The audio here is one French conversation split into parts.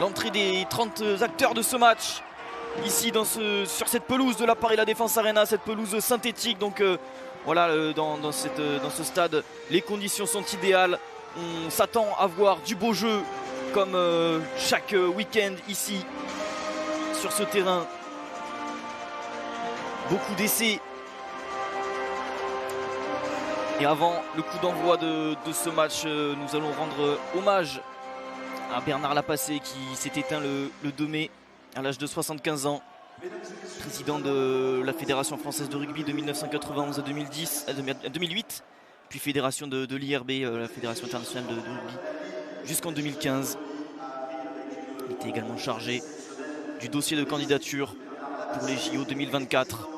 l'entrée des 30 acteurs de ce match. Ici sur cette pelouse de la Paris La Défense Arena, cette pelouse synthétique. Donc voilà, dans ce stade, les conditions sont idéales. On s'attend à voir du beau jeu comme chaque week-end ici sur ce terrain. Beaucoup d'essais. Et avant le coup d'envoi de ce match, nous allons rendre hommage à Bernard Lapassé qui s'est éteint le 2 mai à l'âge de 75 ans. Président de la Fédération Française de Rugby de 1991 à 2008, puis fédération de l'IRB, la Fédération Internationale de Rugby, jusqu'en 2015. Il était également chargé du dossier de candidature pour les JO 2024.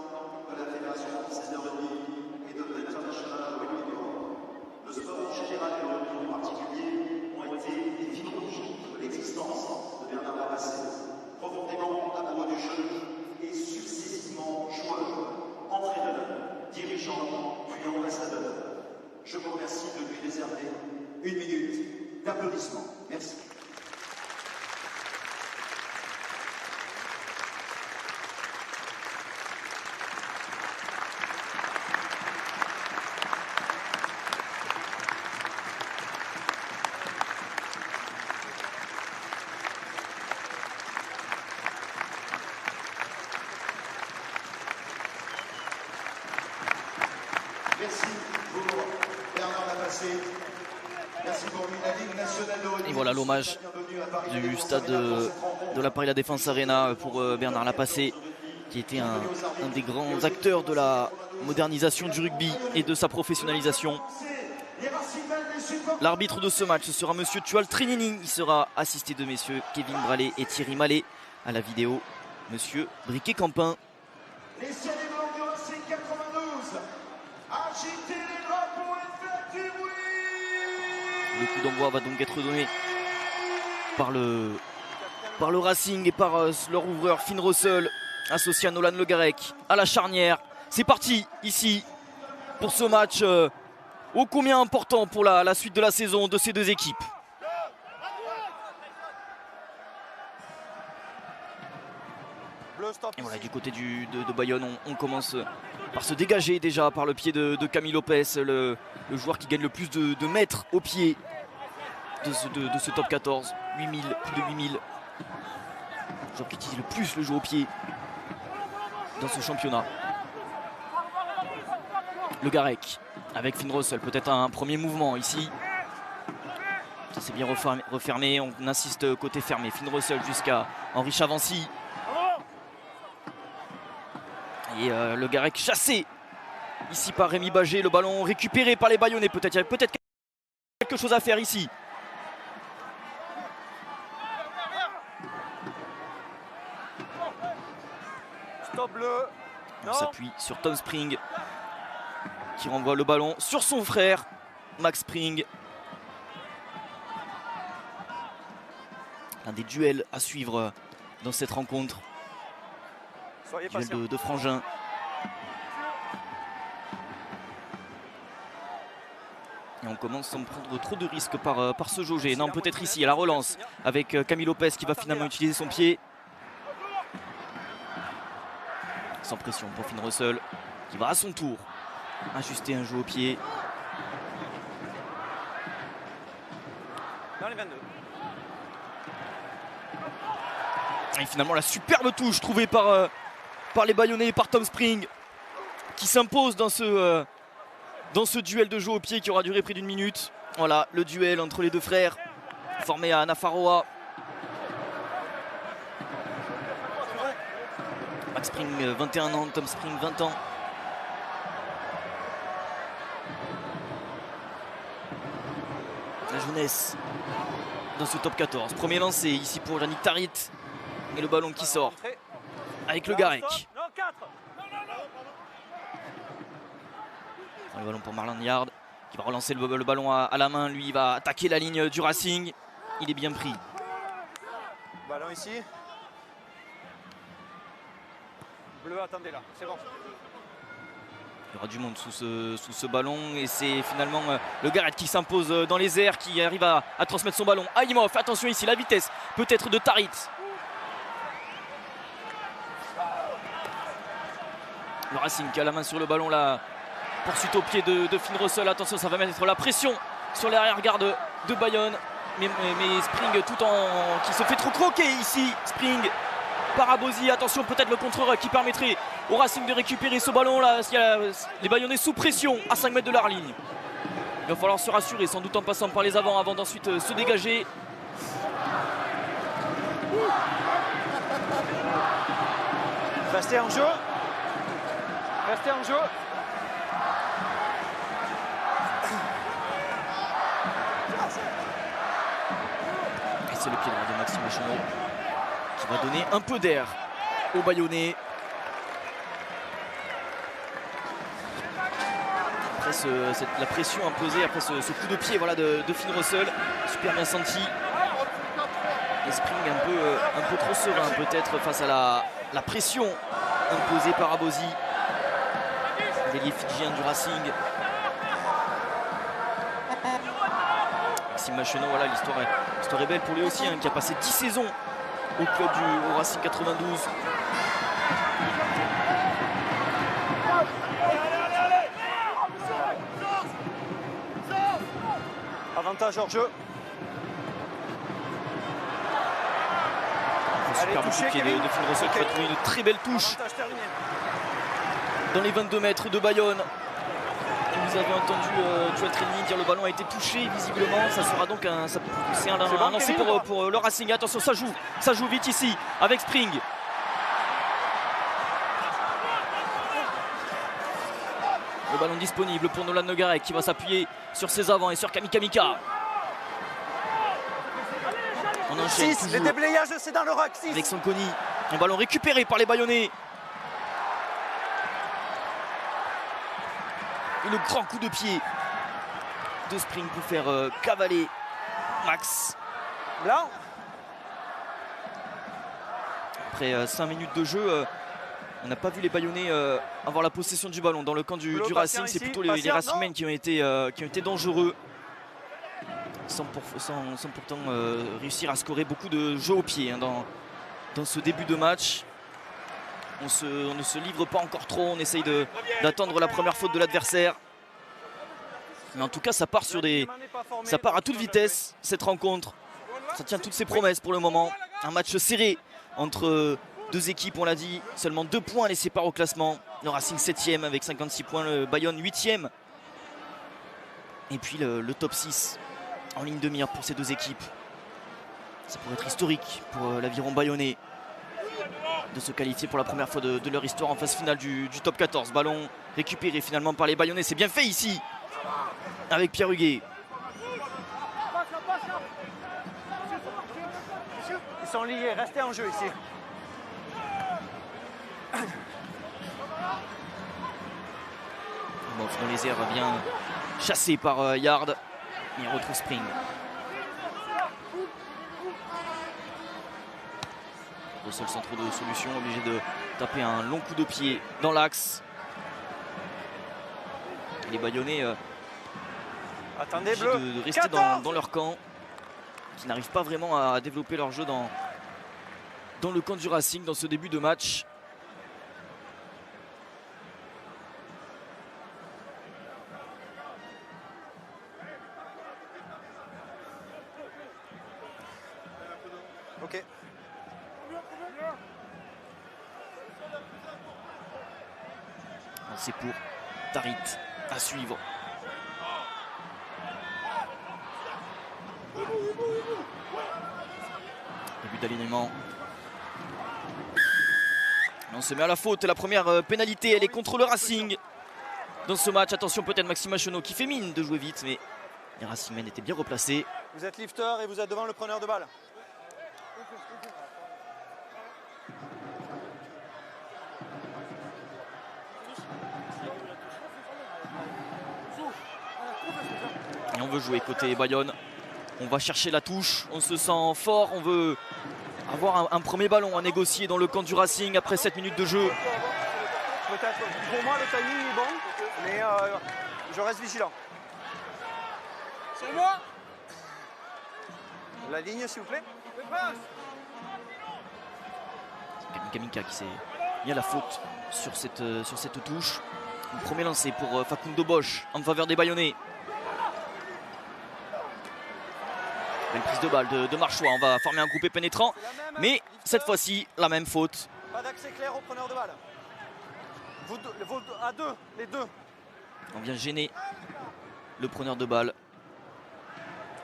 Je vous remercie de lui réserver 1 minute d'applaudissements. Merci. Merci pour Bernard Lapassé. Merci pour lui, la Ligue nationale de rugby. Et voilà l'hommage du stade de la Paris La Défense Arena pour Bernard Lapassé, qui était un des grands acteurs de la modernisation du rugby et de sa professionnalisation. L'arbitre de ce match sera monsieur Tual Trinini. Il sera assisté de messieurs Kevin Bralé et Thierry Mallet. À la vidéo, monsieur Briquet-Campin. Les ciels et blancs du Racing 92. Agitez les drapeaux et faites du bruit. Le coup d'envoi va donc être donné par le Racing et par leur ouvreur Finn Russell, associé à Nolan Le Garec, à la charnière. C'est parti ici pour ce match ô combien important pour la suite de la saison de ces deux équipes. Et voilà, du côté de Bayonne, on commence par se dégager déjà par le pied de Camille Lopez, le joueur qui gagne le plus de mètres au pied de ce top 14. 8000, plus de 8000. Le joueur qui utilise le plus le jeu au pied dans ce championnat. Le Garec avec Finn Russell, peut-être un premier mouvement ici. Ça s'est bien refermé, on insiste côté fermé. Finn Russell jusqu'à Henri Chavancy. Et le Garec chassé ici par Rémi Bagé. Le ballon récupéré par les Bayonnais. Peut-être il y avait peut-être quelque chose à faire ici. Stop bleu. On s'appuie sur Tom Spring qui renvoie le ballon sur son frère Max Spring. Un des duels à suivre dans cette rencontre. Duel de frangins. Et on commence sans prendre trop de risques par ce jaugé. Non, peut-être ici à la relance avec Camille Lopez qui va finalement utiliser son pied. Sans pression pour Finn Russell qui va à son tour ajuster un jeu au pied. Dans les 22. Et finalement la superbe touche trouvée par les Bayonnais et par Tom Spring qui s'impose dans ce duel de jeu au pied qui aura duré près d'1 minute. Voilà le duel entre les deux frères formé à Nafarroa. Max Spring 21 ans, Tom Spring 20 ans. La jeunesse dans ce top 14. Premier lancé ici pour Yannick Tarit. Et le ballon qui sort avec le Garec. Le ballon pour Marlon Yard qui va relancer le ballon à la main. Lui il va attaquer la ligne du Racing. Il est bien pris. Ballon ici. Bleu, attendez là, c'est bon. Il y aura du monde sous ce ballon et c'est finalement le Garrett qui s'impose dans les airs, qui arrive à transmettre son ballon à Imhoff. Attention ici, la vitesse peut-être de Tarit. Le Racing qui a la main sur le ballon, la poursuite au pied de Finn Russell. Attention, ça va mettre la pression sur l'arrière-garde de Bayonne. Mais Spring qui se fait trop croquer ici. Spring par Abosi. Attention, peut-être le contreur qui permettrait au Racing de récupérer ce ballon là. Les Bayonnais sous pression à 5 mètres de la ligne. Il va falloir se rassurer, sans doute en passant par les avant d'ensuite se dégager. Restez en jeu. Restez en jeu. Et c'est le pied droit de Maxime Chenot qui va donner un peu d'air aux Bayonnais. Après la pression imposée, après ce coup de pied voilà, de Finn Russell, super bien senti. Et Spring un peu trop serein peut-être face à la pression imposée par Abosi. L'ailier fidjien du Racing. Maxime Chenot, voilà, l'histoire est belle pour lui aussi, hein, qui a passé 10 saisons au club au Racing 92. Avantage hors jeu. Super bon pied de Finn Russell qui va trouver une très belle touche dans les 22 mètres de Bayonne. Vous avez entendu Joel Trini dire le ballon a été touché visiblement. Ça sera donc un lancer pour le Racing. Attention, ça joue vite ici avec Spring. Le ballon disponible pour Nolan Le Garrett qui va s'appuyer sur ses avants et sur Kami Kamika. On enchaîne 6, les déblayages c'est dans le rack 6. Avec Sankoni. Un ballon récupéré par les Bayonnais. Et le grand coup de pied de Spring pour faire cavaler Max. Blanc. Après 5 minutes de jeu, on n'a pas vu les Bayonnais avoir la possession du ballon. Dans le camp du Racing, c'est plutôt les Racingmen qui ont été dangereux. Sans pourtant réussir à scorer beaucoup de jeux au pied hein, dans ce début de match. On ne se livre pas encore trop, on essaye d'attendre la première faute de l'adversaire. Mais en tout cas, ça part à toute vitesse, cette rencontre. Ça tient toutes ses promesses pour le moment. Un match serré entre deux équipes, on l'a dit. Seulement 2 points les séparent au classement. Le Racing 7e avec 56 points, le Bayonne 8e. Et puis le top 6 en ligne de mire pour ces deux équipes. Ça pourrait être historique pour l'aviron bayonnais de se qualifier pour la première fois de leur histoire en phase finale du top 14. Ballon récupéré finalement par les Bayonnais. C'est bien fait ici avec Pierre Huguet. Ils sont liés, restez en jeu ici. Bon, dans les airs bien chassé par Yard. Et on retrouve Spring. Russell sans trop de solution, obligé de taper un long coup de pied dans l'axe. Les Bayonnais attendez, bleu. de rester dans leur camp, qui n'arrivent pas vraiment à développer leur jeu dans le camp du Racing dans ce début de match. Ok. C'est pour Tarit à suivre. Début d'alignement. On se met à la faute. La première pénalité, elle est contre le Racing. Dans ce match, attention peut-être Maxime Chenot qui fait mine de jouer vite, mais les Racingmen étaient bien replacés. Vous êtes lifter et vous êtes devant le preneur de balle. Et on veut jouer côté Bayonne. On va chercher la touche. On se sent fort. On veut avoir un premier ballon à négocier dans le camp du Racing après 7 minutes de jeu. Peut-être pour moi le timing est bon. Mais je reste vigilant. C'est moi. La ligne, s'il vous plaît. C'est Kaminka qui s'est mis à la faute sur cette touche. Le premier lancé pour Facundo Bosch en faveur des Bayonnais. Belle prise de balle de Marchois. On va former un groupé pénétrant. Mais cette fois-ci, la même faute. Pas d'accès clair au preneur de balle. Vous à deux, les deux. On vient gêner le preneur de balle.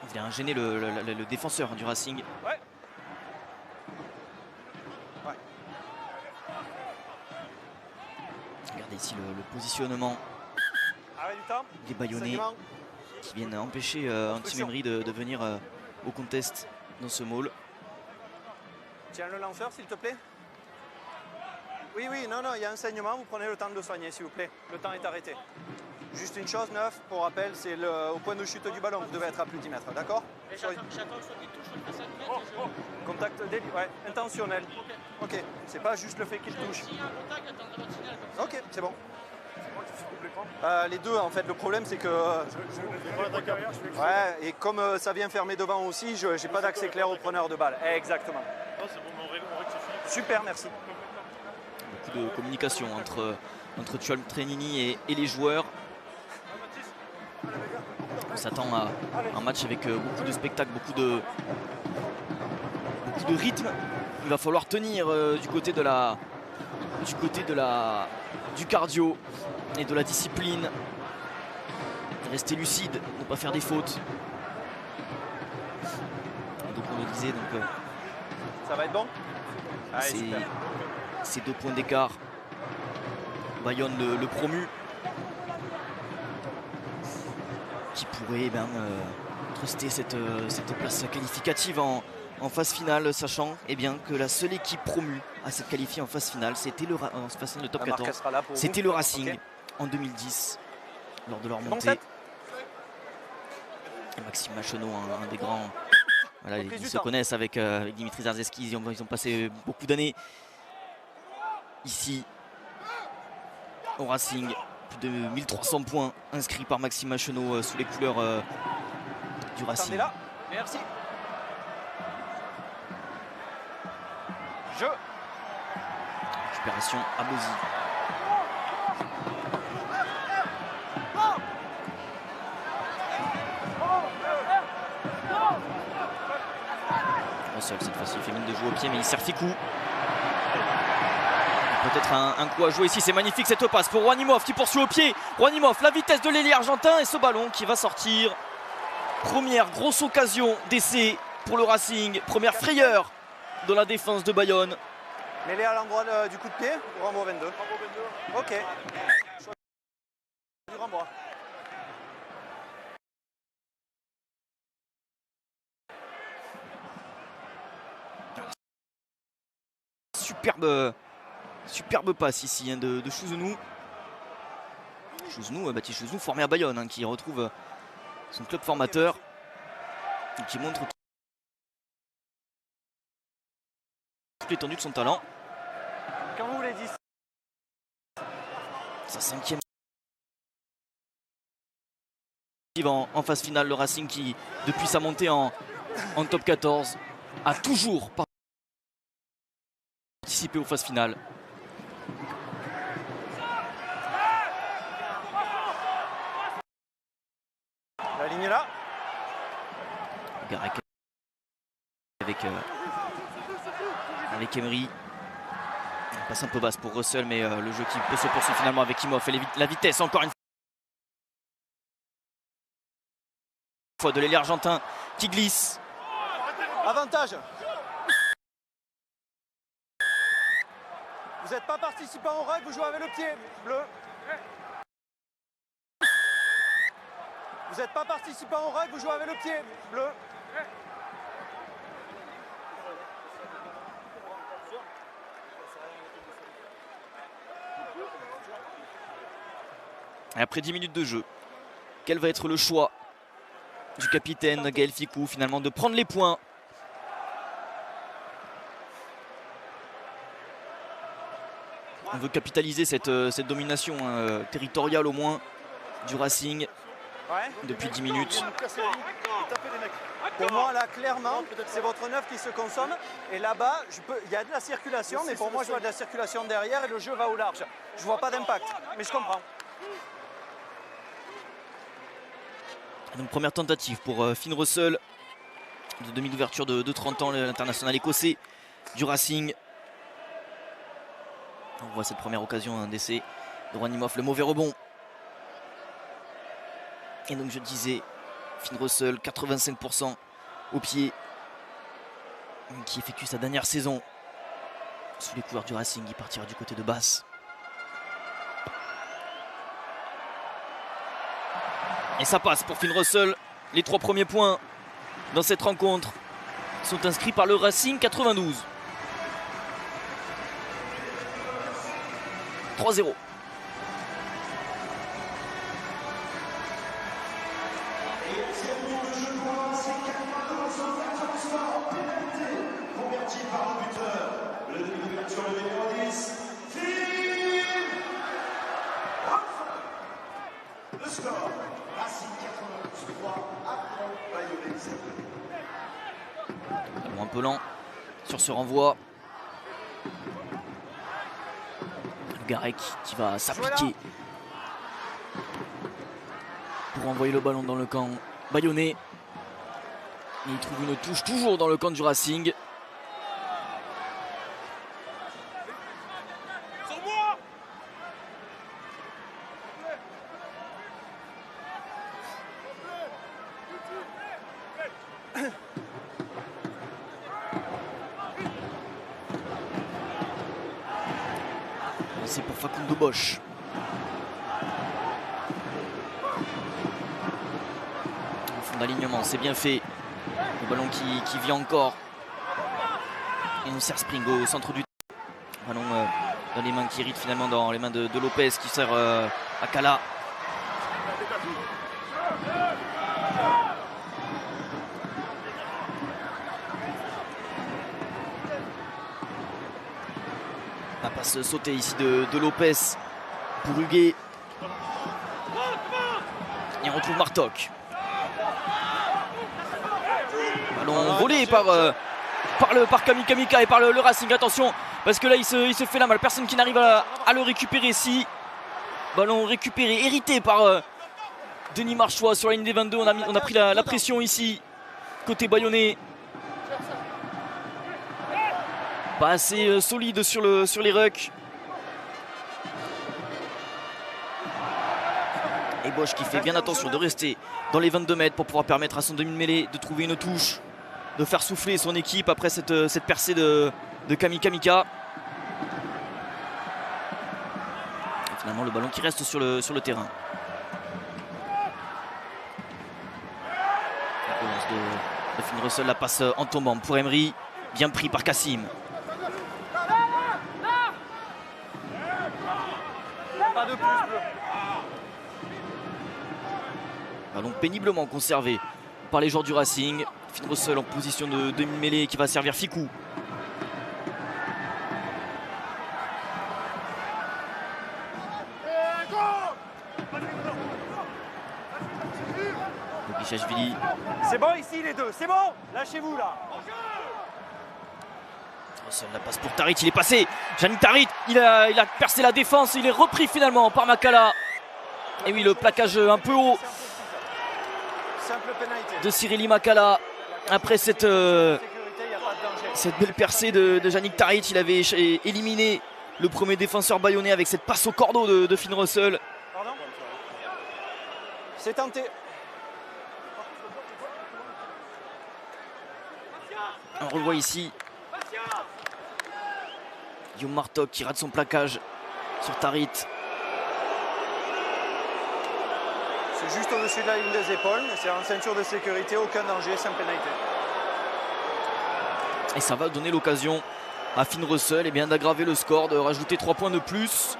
On vient gêner le défenseur du Racing. Ouais. Regardez ici le positionnement Arrêt du temps. des Bayonnais qui viennent empêcher Anti-Memory de venir au contest dans ce maul. Tiens le lanceur, s'il te plaît. Oui, non, il y a un saignement. Vous prenez le temps de le soigner, s'il vous plaît. Le temps est arrêté. Juste une chose, 9, pour rappel, c'est au point de chute du ballon. Vous devez être à plus de 10 mètres, d'accord? J'attends que soit qu'il touche le 5 mètres. Contact intentionnel. Ok, c'est pas juste le fait qu'il touche. Ok, c'est bon. Les deux, en fait, le problème c'est que. Ouais, et comme ça vient fermer devant aussi, je n'ai pas d'accès clair au preneur de balle. Exactement. Super, merci. Beaucoup de communication entre Tual Trenini et les joueurs. On s'attend à un match avec beaucoup de spectacles, beaucoup de rythme. Il va falloir tenir du côté du cardio et de la discipline. Rester lucide, ne pas faire des fautes. Donc on le disait, ça va être bon. C'est 2 points d'écart. Bayonne le promu qui pourrait truster cette place qualificative en phase finale, sachant que la seule équipe promue à s'être qualifiée en phase finale, c'était le top 14, c'était le Racing en 2010 lors de leur montée. Et Maxime Macheneau, un des grands, voilà, ils se connaissent avec Dimitri Zarzeski, ils ont passé beaucoup d'années ici au Racing. Plus de 1300 points inscrits par Maxime Macheneau sous les couleurs du Racing. Là. Merci. Récupération à Bozy. Russell cette fois-ci fait mine de jouer au pied, mais il sert Ficou. Peut-être un coup à jouer ici, c'est magnifique cette passe pour Juanimov qui poursuit au pied. Juanimov, la vitesse de l'ailier argentin et ce ballon qui va sortir. Première grosse occasion d'essai pour le Racing, première frayeur de la défense de Bayonne. Mêlé à l'endroit du coup de pied, Rambo 22. Ok. Du renvoi. Superbe passe ici de Chouzounou. Baptiste Chouzounou formé à Bayonne, qui retrouve son club formateur et qui montre toute l'étendue de son talent. Quand vous voulez 10. Sa 5e en phase finale, le Racing qui, depuis sa montée en top 14, a toujours participé aux phases finales. La ligne est là. Garec avec Emery. On passe un peu basse pour Russell, mais le jeu qui peut se poursuivre finalement avec Imhoff et la vitesse encore une fois de l'ailier argentin qui glisse. Avantage. Vous n'êtes pas participant aux règles, vous jouez avec le pied bleu. Vous n'êtes pas participant aux règles, vous jouez avec le pied bleu. Et après 10 minutes de jeu, quel va être le choix du capitaine Gaël Ficou finalement de prendre les points? On veut capitaliser cette domination territoriale au moins du Racing depuis 10 minutes. Pour moi, là, clairement, c'est votre 9 qui se consomme. Et là-bas, il y a de la circulation, mais pour moi, je vois de la circulation derrière et le jeu va au large. Je ne vois pas d'impact, mais je comprends. Donc première tentative pour Finn Russell, de demi d'ouverture de 30 ans, l'international écossais du Racing. On voit cette première occasion, un d'essai de Ronimoff, le mauvais rebond. Et donc je disais, Finn Russell, 85% au pied, qui effectue sa dernière saison sous les couleurs du Racing. Il partira du côté de Basse. Et ça passe pour Finn Russell. Les 3 premiers points dans cette rencontre sont inscrits par le Racing 92. 3-0. Converti par le buteur, le demi d'ouverture, le numéro 10, Finn Russell. Le score, Racing 92-3, Apron Bayonnais 7. Un peu lent sur ce renvoi. Garek qui va s'appliquer pour envoyer le ballon dans le camp bayonnais. Et il trouve une touche toujours dans le camp du Racing. C'est pour Facundo Bosch. Au fond d'alignement, c'est bien fait. Le ballon qui vient encore. Et on sert Spring au centre du ballon dans les mains qui irritent finalement dans les mains de Lopez qui sert à Kala. La passe sautée ici de Lopez pour Huguet. Et on retrouve Martok. Ballon volé par Kami Kamika et par le Racing. Attention, parce que là il se fait la malle. Personne qui n'arrive à le récupérer ici. Ballon récupéré, hérité par Denis Marchois sur la ligne des 22. On a pris la pression ici, côté bayonnais. Pas assez solide sur les rucks. Et Bosch qui fait bien attention de rester dans les 22 mètres pour pouvoir permettre à son demi de mêlée de trouver une touche, de faire souffler son équipe après cette percée de Kami Kamika. Et finalement le ballon qui reste sur le terrain. La relance de Finn Russell, la passe en tombant pour Emery, bien pris par Kassim. Pas de plus bleu. Ballon péniblement conservé par les joueurs du Racing. Finn Russell en position de demi-mêlée qui va servir Ficou. Bichachvili. C'est bon ici les deux, c'est bon. Lâchez-vous là. Russell la passe pour Tarit, il est passé. Yannick Tarit, il a percé la défense, il est repris finalement par Makala. Et oui, le plaquage un peu haut de Cyrili Makala. Après cette belle percée de Yannick Tarit, il avait éliminé le premier défenseur bayonnais avec cette passe au cordeau de Finn Russell. Pardon ? C'est tenté. On revoit ici Guillaume Martok qui rate son plaquage sur Tarit. C'est juste au-dessus de la ligne des épaules, mais c'est en ceinture de sécurité, aucun danger, sans pénalité. Et ça va donner l'occasion à Finn Russell d'aggraver le score, de rajouter 3 points de plus.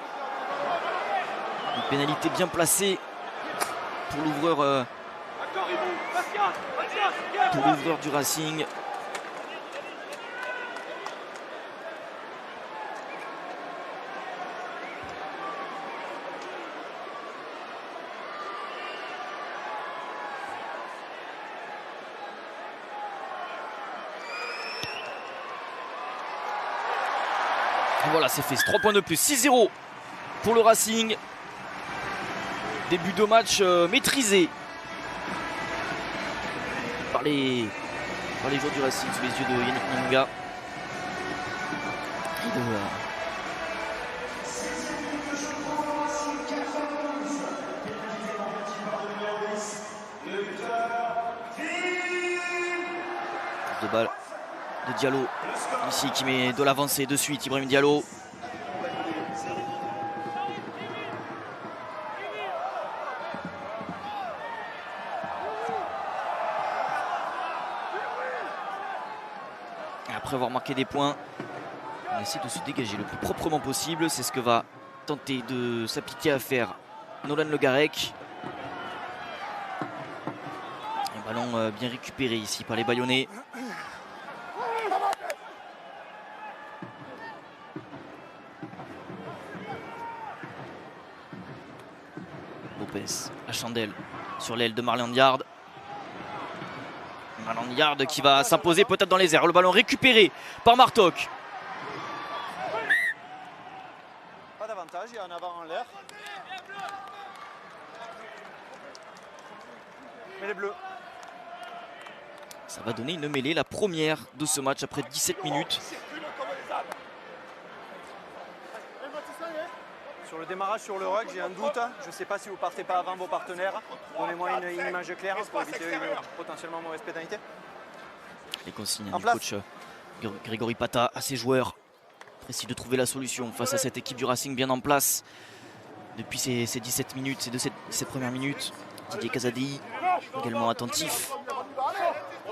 Une pénalité bien placée pour l'ouvreur du Racing. Et voilà, c'est fait. 3 points de plus. 6-0 pour le Racing. Début de match maîtrisé par les joueurs du Racing sous les yeux de Yannick Nanga. De balle de Diallo ici qui met de l'avancée de suite. Ibrahim Diallo. Après avoir marqué des points, on essaie de se dégager le plus proprement possible. C'est ce que va tenter de s'appliquer à faire Nolan Le Garec. Un ballon bien récupéré ici par les Bayonnais. Lopez, la chandelle sur l'aile de Marland Yard. Marland Yard qui va s'imposer peut-être dans les airs. Le ballon récupéré par Martok. Pas d'avantage, il y a un avant en l'air. Mais les bleus. Ça va donner une mêlée, la première de ce match après 17 minutes. Sur le démarrage sur le rug, j'ai un doute. Je ne sais pas si vous ne partez pas avant vos partenaires. Donnez-moi une image claire pour éviter une potentiellement mauvaise pénalité. Les consignes du coach Grégory Pata à ses joueurs. Précis de trouver la solution face à cette équipe du Racing bien en place depuis ces 17 minutes, ces premières minutes. Didier Kazadi également attentif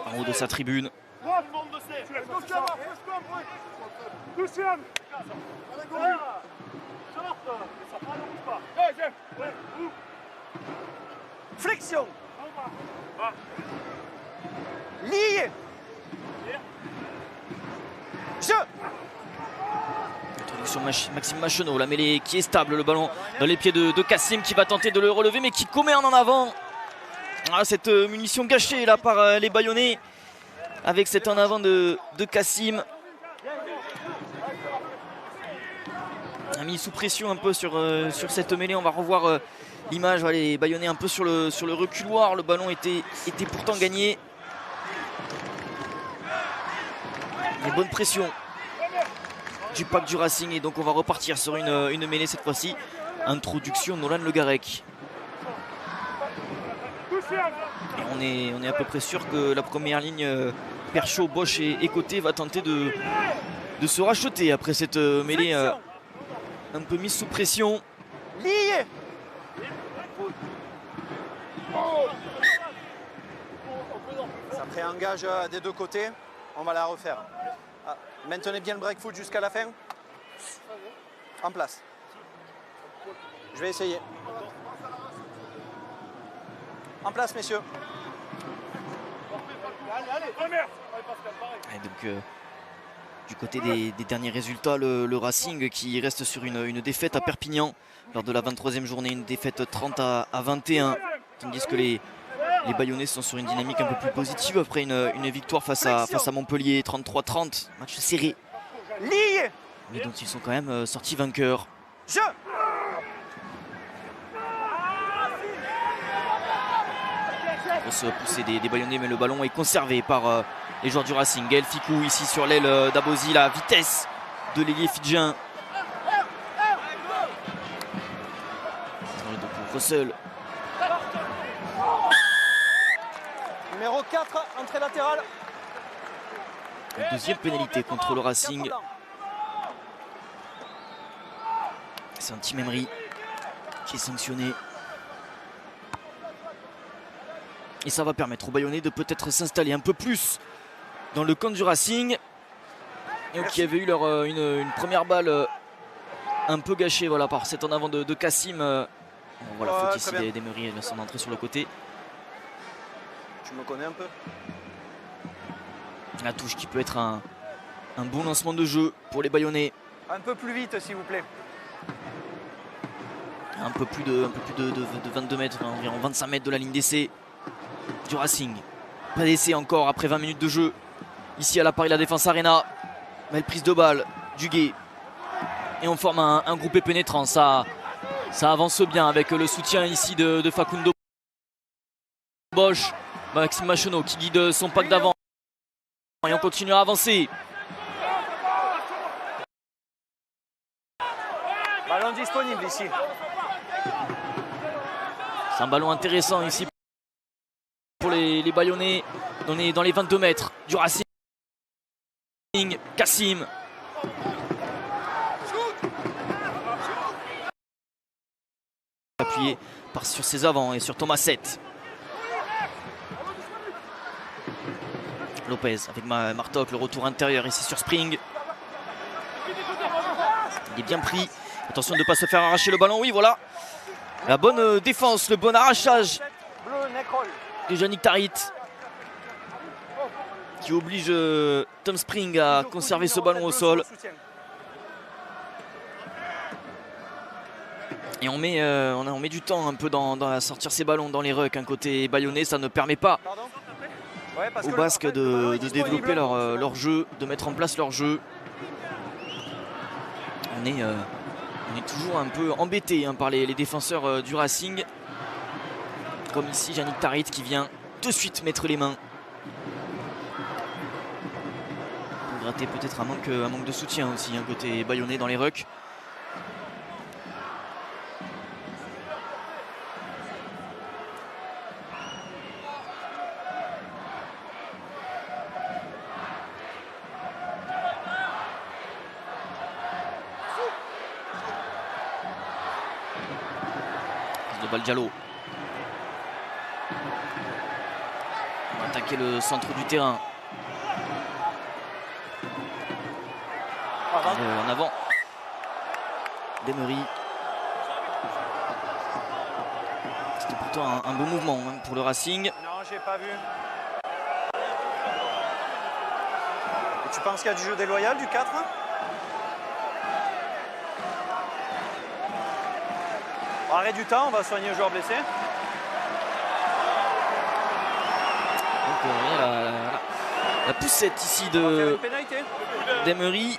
en haut de sa tribune. Flexion. Lié. Jeu. Introduction Maxime Machenot, la mêlée qui est stable, le ballon dans les pieds de Kassim qui va tenter de le relever mais qui commet en avant. Ah, cette munition gâchée là par les Bayonnais avec cet en avant de Kassim. A mis sous pression un peu sur cette mêlée. On va revoir l'image. Les Bayonnais un peu sur le reculoir. Le ballon était pourtant gagné. Une bonne pression du pack du Racing et donc on va repartir sur une mêlée cette fois-ci. Introduction Nolan Le Garec. Et on est à peu près sûr que la première ligne Perchaud, Bosch et Côté va tenter de se racheter après cette mêlée un peu mise sous pression. Lié. Ça préengage des deux côtés. On va la refaire. Ah, maintenez bien le break foot jusqu'à la fin. En place. Je vais essayer. En place, messieurs. Et donc, du côté des derniers résultats, le Racing qui reste sur une défaite à Perpignan lors de la 23e journée, une défaite 30 à 21. Tandis que les Bayonnais sont sur une dynamique un peu plus positive après une victoire face à Montpellier, 33-30. Match serré. Lié. Mais dont ils sont quand même sortis vainqueurs. Jeu. Grosse poussée des Bayonnais, mais le ballon est conservé par les joueurs du Racing. Gaël Ficou ici sur l'aile d'Abosi, la vitesse de l'ailier fidjien. Donc Russell. Numéro 4, entrée latérale. La deuxième pénalité contre le Racing. C'est un Tim Emery qui est sanctionné. Et ça va permettre aux Bayonnais de peut-être s'installer un peu plus dans le camp du Racing. Et qui avait eu une première balle un peu gâchée par cet en avant de Kassim. Voilà, faute ici d'Emery, son entrée sur le côté. Tu me connais un peu. La touche qui peut être un bon lancement de jeu pour les Bayonnais. Un peu plus vite s'il vous plaît. Un peu plus de 22 mètres, environ 25 mètres de la ligne d'essai du Racing. Pas d'essai encore après 20 minutes de jeu. Ici à la Paris La Défense Arena. Belle prise de balle. Duguay. Et on forme un groupé pénétrant. Ça avance bien avec le soutien ici de Facundo Bosch. Maxime Machonneau qui guide son pack d'avant. Et on continue à avancer. Ballon disponible ici. C'est un ballon intéressant ici pour les Bayonnais dans les 22 mètres du Racing. Kassim. Appuyé sur ses avants et sur Thomas 7. Lopez avec Martok, le retour intérieur ici sur Spring. Il est bien pris. Attention de ne pas se faire arracher le ballon. Oui, voilà. La bonne défense, le bon arrachage de Yannick Tarit qui oblige Tom Spring à conserver ce ballon au sol. Et on met du temps un peu à sortir ces ballons dans les rucks. Côté bayonnais, ça ne permet pas aux Basques de développer leur jeu, de mettre en place leur jeu. On est toujours un peu embêté par les défenseurs du Racing. Comme ici, Yannick Tarit qui vient de suite mettre les mains. Pour gratter peut-être un manque de soutien aussi, côté bayonnais dans les rucks. Diallo. On va attaquer le centre du terrain. En avant. Demery. C'était pourtant un beau mouvement pour le Racing. Non, j'ai pas vu. Et tu penses qu'il y a du jeu déloyal du 4 ? Arrêt du temps, on va soigner le joueur blessé. Donc la poussette ici de d'Emery.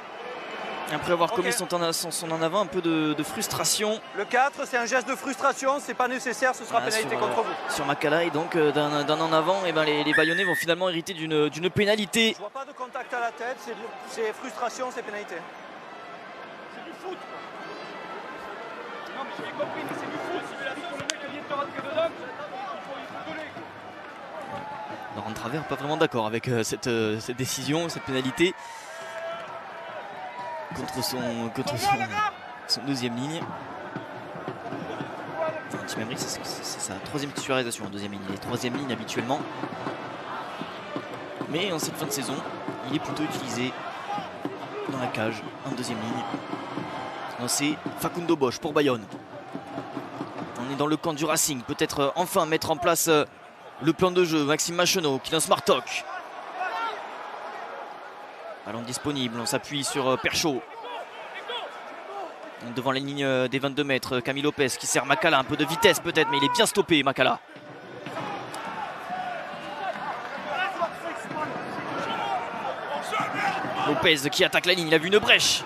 Après avoir commis son en avant, un peu de frustration. Le 4, c'est un geste de frustration, c'est pas nécessaire, ce sera pénalité contre vous. Sur Makala, et donc d'un en avant, et les Bayonnais vont finalement hériter d'une pénalité. Je vois pas de contact à la tête, c'est frustration, c'est pénalité. C'est du foot. Non mais j'ai compris, mais c'est du foot. Si tu l'as dit que le mec vient de te rentrer dedans, il faut gueuler. Laurent Travers pas vraiment d'accord avec cette décision, cette pénalité contre son deuxième ligne. Tim Emery, c'est sa troisième titularisation en deuxième ligne. Il est troisième ligne habituellement. Mais en cette fin de saison, il est plutôt utilisé dans la cage en deuxième ligne. C'est Facundo Bosch pour Bayonne. On est dans le camp du Racing. Peut-être enfin mettre en place le plan de jeu. Maxime Machonneau qui lance Martok. Ballon disponible. On s'appuie sur Perchaud. Devant la ligne des 22 mètres. Camille Lopez qui sert Makala. Un peu de vitesse peut-être, mais il est bien stoppé, Makala. Lopez qui attaque la ligne. Il a vu une brèche.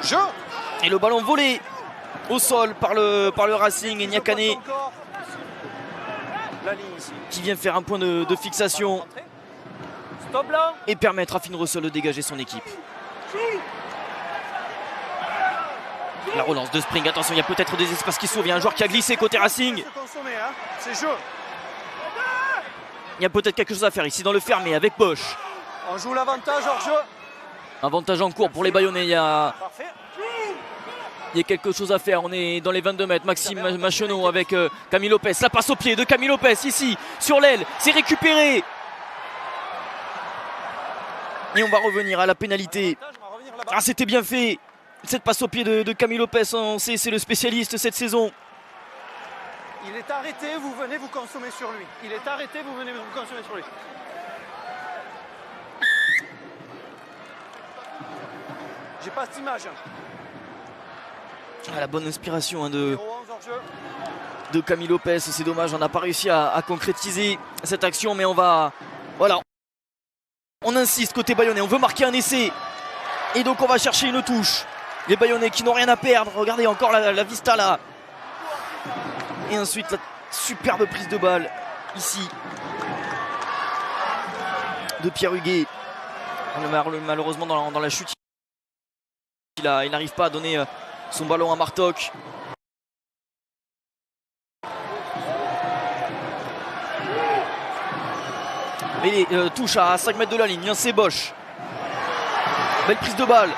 Jeu. Et le ballon volé au sol par le Racing. Et Niakane qui vient faire un point de fixation et permettre à Finn Russell de dégager son équipe. La relance de Spring, attention, il y a peut-être des espaces qui s'ouvrent. Il y a un joueur qui a glissé côté Racing. Il y a peut-être quelque chose à faire ici dans le fermé avec Bosch. On joue l'avantage hors jeu. Avantage en cours pour les Bayonnais. Il y a quelque chose à faire. On est dans les 22 mètres. Maxime Machonneau avec Camille Lopez. La passe au pied de Camille Lopez ici sur l'aile. C'est récupéré. Et on va revenir à la pénalité. Ah, c'était bien fait. Cette passe au pied de Camille Lopez. On sait, c'est le spécialiste cette saison. Il est arrêté, vous venez vous consommer sur lui. Il est arrêté, vous venez vous consommer sur lui. J'ai pas cette image. Ah, la bonne inspiration de Camille Lopez. C'est dommage, on n'a pas réussi à concrétiser cette action, mais on va... Voilà. On insiste côté bayonnais, on veut marquer un essai. Et donc on va chercher une touche. Les Bayonnais qui n'ont rien à perdre. Regardez encore la vista là. Et ensuite la superbe prise de balle ici de Pierre Huguet. Malheureusement dans la chute, il n'arrive pas à donner son ballon à Martok. Mais touche à 5 mètres de la ligne, c'est Bosch. Belle prise de balle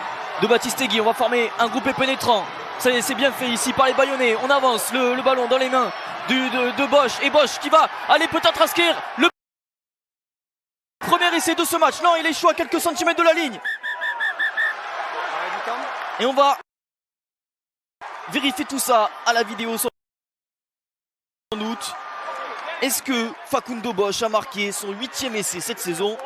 de Baptiste Guy. On va former un groupe pénétrant. C'est bien fait ici par les Bayonnais. On avance, le ballon dans les mains de Bosch. Et Bosch qui va aller peut-être inscrire le premier essai de ce match. Non, il échoue à quelques centimètres de la ligne. Et on va vérifier tout ça à la vidéo sans doute. Est-ce que Facundo Bosch a marqué son 8e essai cette saison?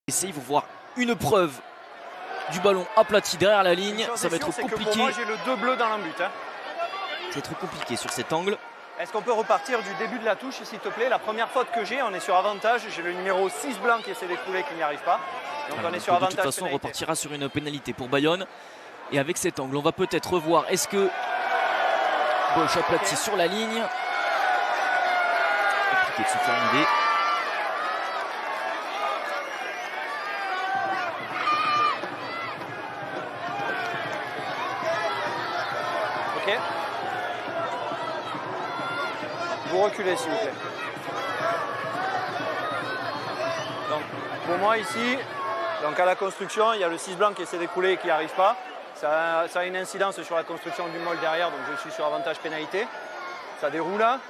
Il faut voir une preuve du ballon aplati derrière la ligne. Ça va être compliqué. Pour moi, j'ai le 2 bleu dans le but. C'est trop compliqué sur cet angle. Est-ce qu'on peut repartir du début de la touche, s'il te plaît? La première faute que j'ai, on est sur avantage. J'ai le numéro 6 blanc qui essaie d'écouler, qui n'y arrive pas. Donc on est sur avantage. De toute façon, on repartira sur une pénalité pour Bayonne. Et avec cet angle, on va peut-être revoir. Est-ce que Bosch aplati sur la ligne? Compliqué de se faire une idée. Ok. Vous reculez s'il vous plaît. Donc pour moi ici, donc à la construction, il y a le 6 blanc qui essaie d'écouler et qui n'y arrive pas. Ça a une incidence sur la construction du môle derrière, donc je suis sur avantage pénalité. Ça déroule là.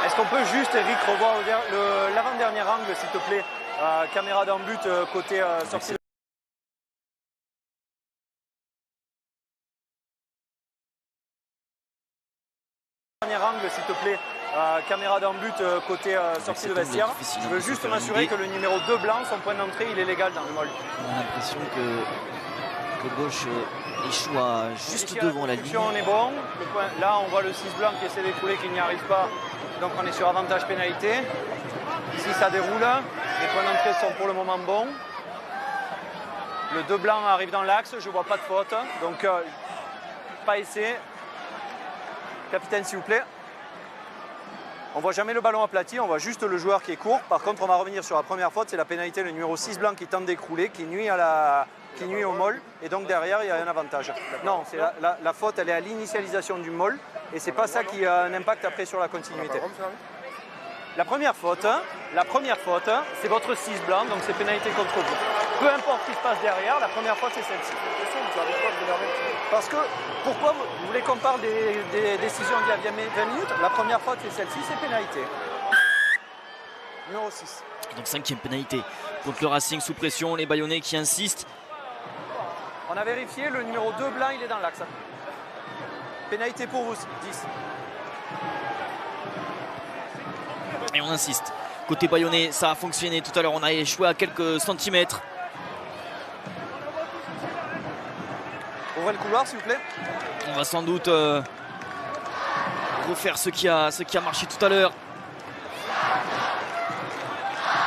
Est-ce qu'on peut juste, Eric, revoir l'avant-dernier angle, s'il te plaît? Caméra dans but, côté sortie de... Dernier angle, s'il te plaît. Caméra dans but, côté sortie de vestiaire. Je veux juste m'assurer que le numéro 2 blanc, son point d'entrée, il est légal dans le môle. On a l'impression que Bosch échoue juste ici, devant la ligne. On est bon. Là, on voit le 6 blanc qui essaie d'écouler, qui n'y arrive pas. Donc on est sur avantage pénalité. Ici ça déroule. Les points d'entrée sont pour le moment bons. Le 2 blanc arrive dans l'axe, je ne vois pas de faute. Donc pas essai. Capitaine s'il vous plaît. On ne voit jamais le ballon aplati, on voit juste le joueur qui est court. Par contre on va revenir sur la première faute, c'est la pénalité, le numéro 6 blanc qui tente d'écrouler, qui nuit au môle. Et donc derrière il y a un avantage. Non, c'est la faute elle est à l'initialisation du môle. Et c'est pas ça qui a un impact après sur la continuité. La première faute, c'est votre 6 blanc, donc c'est pénalité contre vous. Peu importe ce qui se passe derrière, la première faute c'est celle-ci. Parce que, pourquoi vous voulez qu'on parle des décisions d'il y a 20 minutes? La première faute c'est celle-ci, c'est pénalité. Numéro 6. Donc 5e pénalité contre le Racing sous pression, les Bayonnais qui insistent. On a vérifié, le numéro 2 blanc il est dans l'axe. Pénalité pour vous, 10. Et on insiste. Côté Bayonnais, ça a fonctionné tout à l'heure. On a échoué à quelques centimètres. Ouvrez le couloir, s'il vous plaît. On va sans doute refaire ce qui a marché tout à l'heure.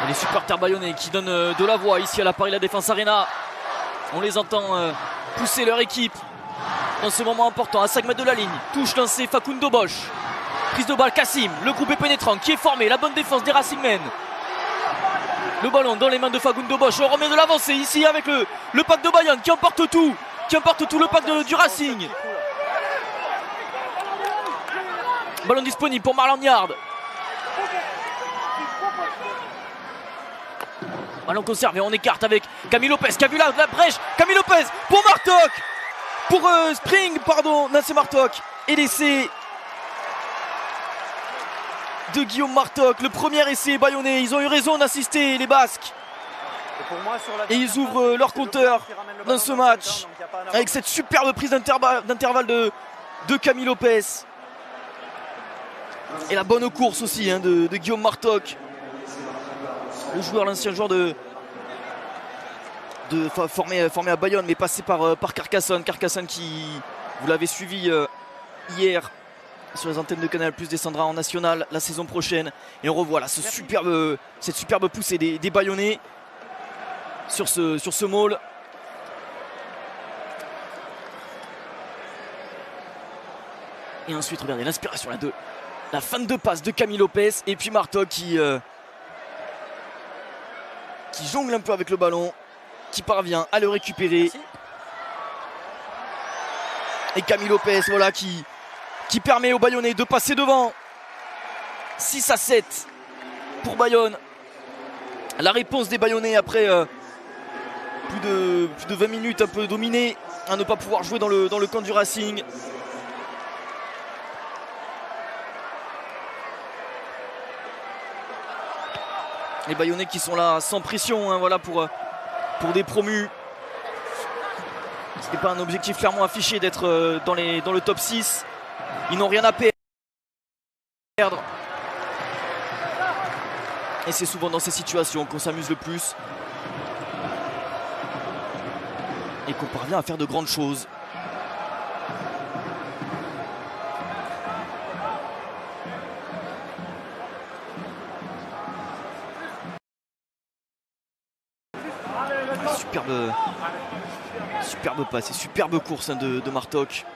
Les supporters bayonnais qui donnent de la voix ici à la Paris La Défense Arena. On les entend pousser leur équipe dans ce moment important, à 5 mètres de la ligne. Touche lancée Facundo Bosch. Prise de balle Kassim, le groupe est pénétrant qui est formé, la bonne défense des Racingmen. Le ballon dans les mains de Facundo Bosch, on remet de l'avancée ici avec le pack de Bayonne qui emporte tout, le pack du Racing. Ballon disponible pour Marlon Yard. Ballon conservé, on écarte avec Camille Lopez qui a vu la brèche. Camille Lopez pour Martok. Pour Spring, pardon, non c'est Martok. Et l'essai de Guillaume Martok, le premier essai bayonnais. Ils ont eu raison d'assister les Basques. pour moi, sur la Et ils ouvrent leur compteur dans ce match avec cette superbe prise d'intervalle de Camille Lopez. Et la bonne course aussi hein, de Guillaume Martoc. L'ancien joueur formé à Bayonne mais passé par Carcassonne. Carcassonne qui, vous l'avez suivi hier sur les antennes de Canal+, descendra en national la saison prochaine. Et on revoit là cette superbe poussée des Bayonnais sur ce maul. Et ensuite regardez l'inspiration là, de la fin de passe de Camille Lopez. Et puis Martoc qui jongle un peu avec le ballon, qui parvient à le récupérer. Merci. Et Camille Lopez voilà, qui permet aux Bayonnais de passer devant. 6-7 pour Bayonne. La réponse des Bayonnais après plus de 20 minutes un peu dominées, à ne pas pouvoir jouer dans le camp du Racing. Les Bayonnais qui sont là sans pression hein, voilà, pour des promus. Ce n'était pas un objectif clairement affiché d'être dans le top 6. Ils n'ont rien à perdre. Et c'est souvent dans ces situations qu'on s'amuse le plus. Et qu'on parvient à faire de grandes choses. Superbe passe et superbe course hein, de Martoc.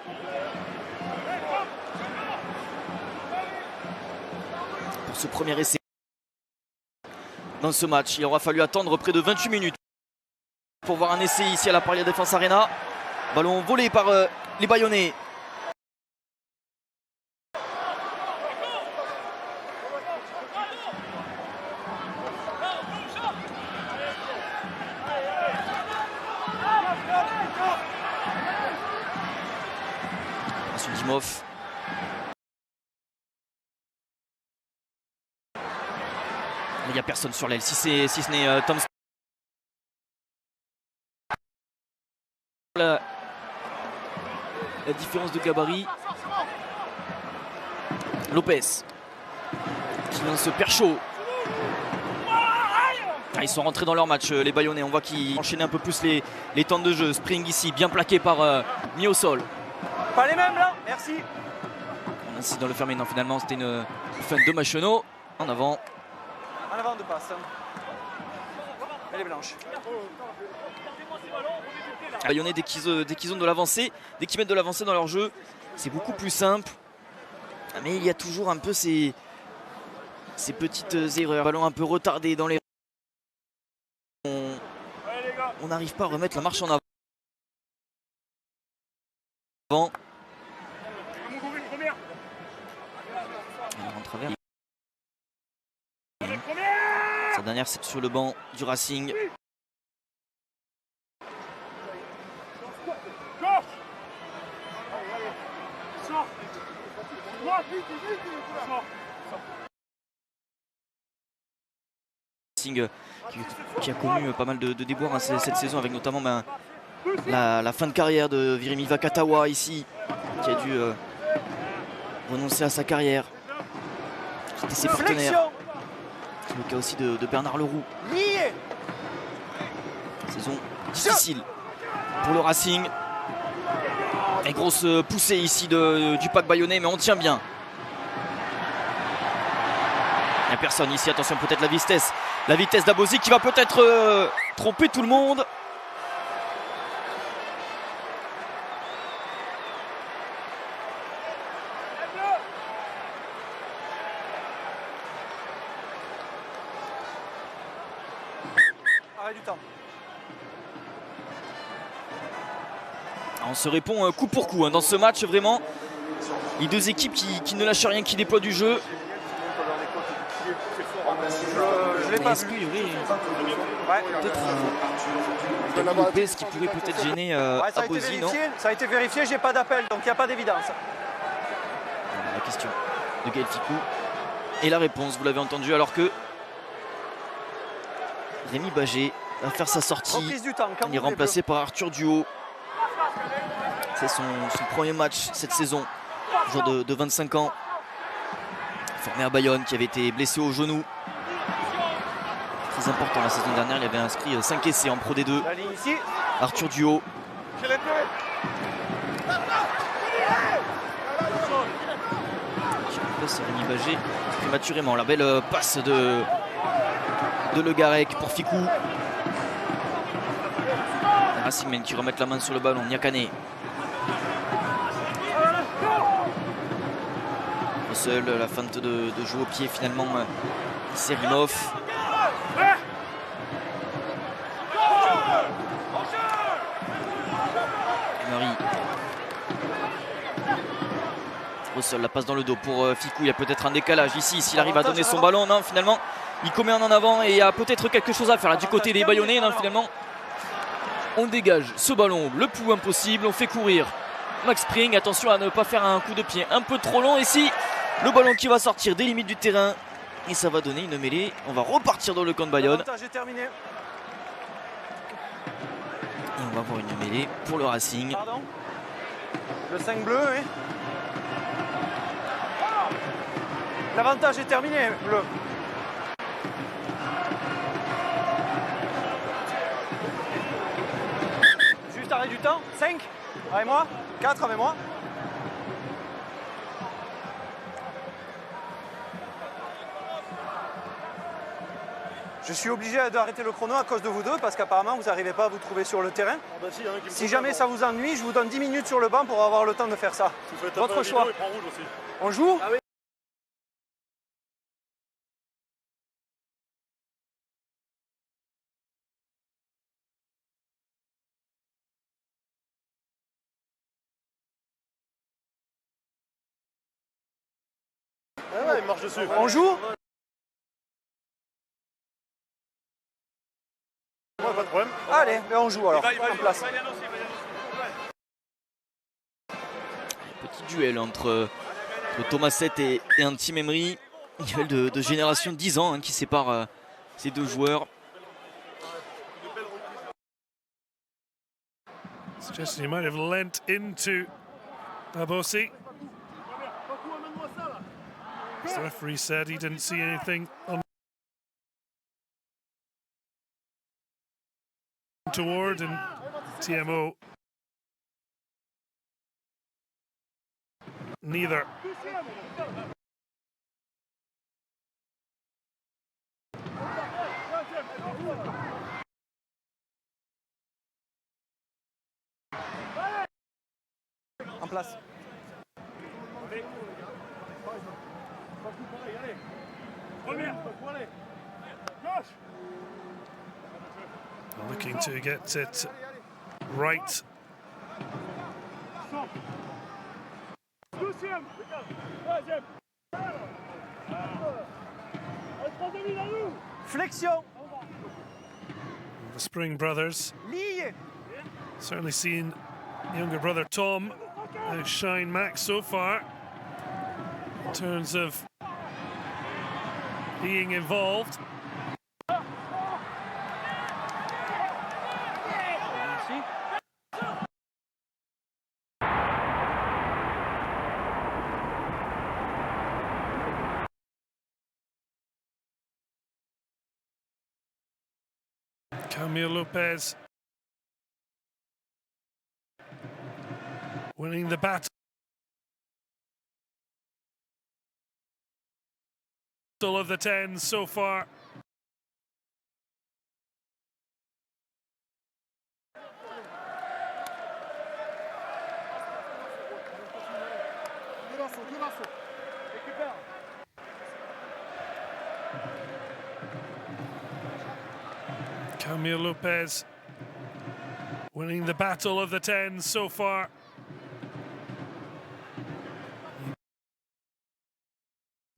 Pour ce premier essai dans ce match, il aura fallu attendre près de 28 minutes pour voir un essai ici à la Paria Défense Arena. Ballon volé par les Bayonnais. Dimov. Il n'y a personne sur l'aile, si ce n'est Tom. La différence de gabarit. Lopez qui lance Perchaud. Ils sont rentrés dans leur match les Bayonnais. On voit qu'ils enchaînaient un peu plus les temps de jeu. Spring ici bien plaqué par mis au sol. Pas les mêmes là, merci. On insiste dans le fermé, non finalement c'était une fin de Macheneau. En avant. En avant de passe. Elle est blanche. Bayonnais dès qu'ils ont de l'avancée, dès qu'ils mettent de l'avancée dans leur jeu, c'est beaucoup plus simple. Mais il y a toujours un peu ces petites erreurs. Ballon un peu retardé dans les... On n'arrive pas à remettre la marche en avant. Sa dernière c'est sur le banc du Racing. Racing qui a connu pas mal de déboires hein, cette saison, avec notamment la fin de carrière de Virimi Vakatawa ici, qui a dû renoncer à sa carrière, quitter ses partenaires. C'est le cas aussi de Bernard Leroux. Saison difficile pour le Racing. Et grosse poussée ici du pack bayonnais, mais on tient bien. Il n'y a personne ici, attention, peut-être la vitesse d'Abosi qui va peut-être tromper tout le monde. Arrêt du temps. On se répond coup pour coup hein, dans ce match, vraiment. Les deux équipes qui ne lâchent rien, qui déploient du jeu. Je l'ai pas vu. Est-ce qu'il y aurait peut-être un Lopez qui pourrait peut-être gêner Abosi, non? Ça a été vérifié, j'ai pas d'appel, donc il n'y a pas d'évidence. La question de Gaël Ficou. Et la réponse, vous l'avez entendu, alors que Rémi Bagé va faire sa sortie. Reprise du temps. Quand Il est vous remplacé par Arthur Duhaut. C'est son premier match cette saison. Joueur de 25 ans. Formé à Bayonne, qui avait été blessé au genou. Très important la saison dernière, il avait inscrit 5 essais en Pro D2. La ligne ici. Arthur Duhaut. Je ne sais pas si Rémi Bagé prématurément. La belle passe de Le Garec pour Ficou. Racing qui remet la main sur le ballon. Niakane. Seul, la feinte de jouer au pied finalement. Serimov. Emery. Russell, la passe dans le dos pour Ficou. Il y a peut-être un décalage ici. S'il arrive à donner son ballon, non, finalement, il commet un en avant et il y a peut-être quelque chose à faire là, du côté des Bayonnais. Non, finalement, on dégage ce ballon le plus loin possible. On fait courir Max Spring. Attention à ne pas faire un coup de pied un peu trop long. Ici, le ballon qui va sortir des limites du terrain. Et ça va donner une mêlée. On va repartir dans le camp de Bayonne. L'avantage est terminé. Et on va avoir une mêlée pour le Racing. Pardon. Le 5 bleu, oui. L'avantage est terminé, bleu. Juste arrêt du temps. 5 avec moi. 4 avec moi. Je suis obligé d'arrêter le chrono à cause de vous deux parce qu'apparemment vous n'arrivez pas à vous trouver sur le terrain. Si jamais ça vous ennuie, je vous donne 10 minutes sur le banc pour avoir le temps de faire ça. Votre choix. On joue ? Ah oui. Ah ouais, il marche dessus. On joue ? Ouais, pas de problème. Allez, ben on joue alors, en place. Petit duel entre Thomas Sett et un Team Emery. Duel de génération de 10 ans qui sépare ces deux joueurs. Suggesting he might have lent into Abosi. The referee said he didn't see anything untoward, and TMO neither. En place. Looking to get it right. Flexion. The Spring brothers. Lié. Certainly seen younger brother Tom shine Max so far in terms of being involved. Camille Lopez winning the battle of the 10 so far. Camille Lopez winning the battle of the 10 so far.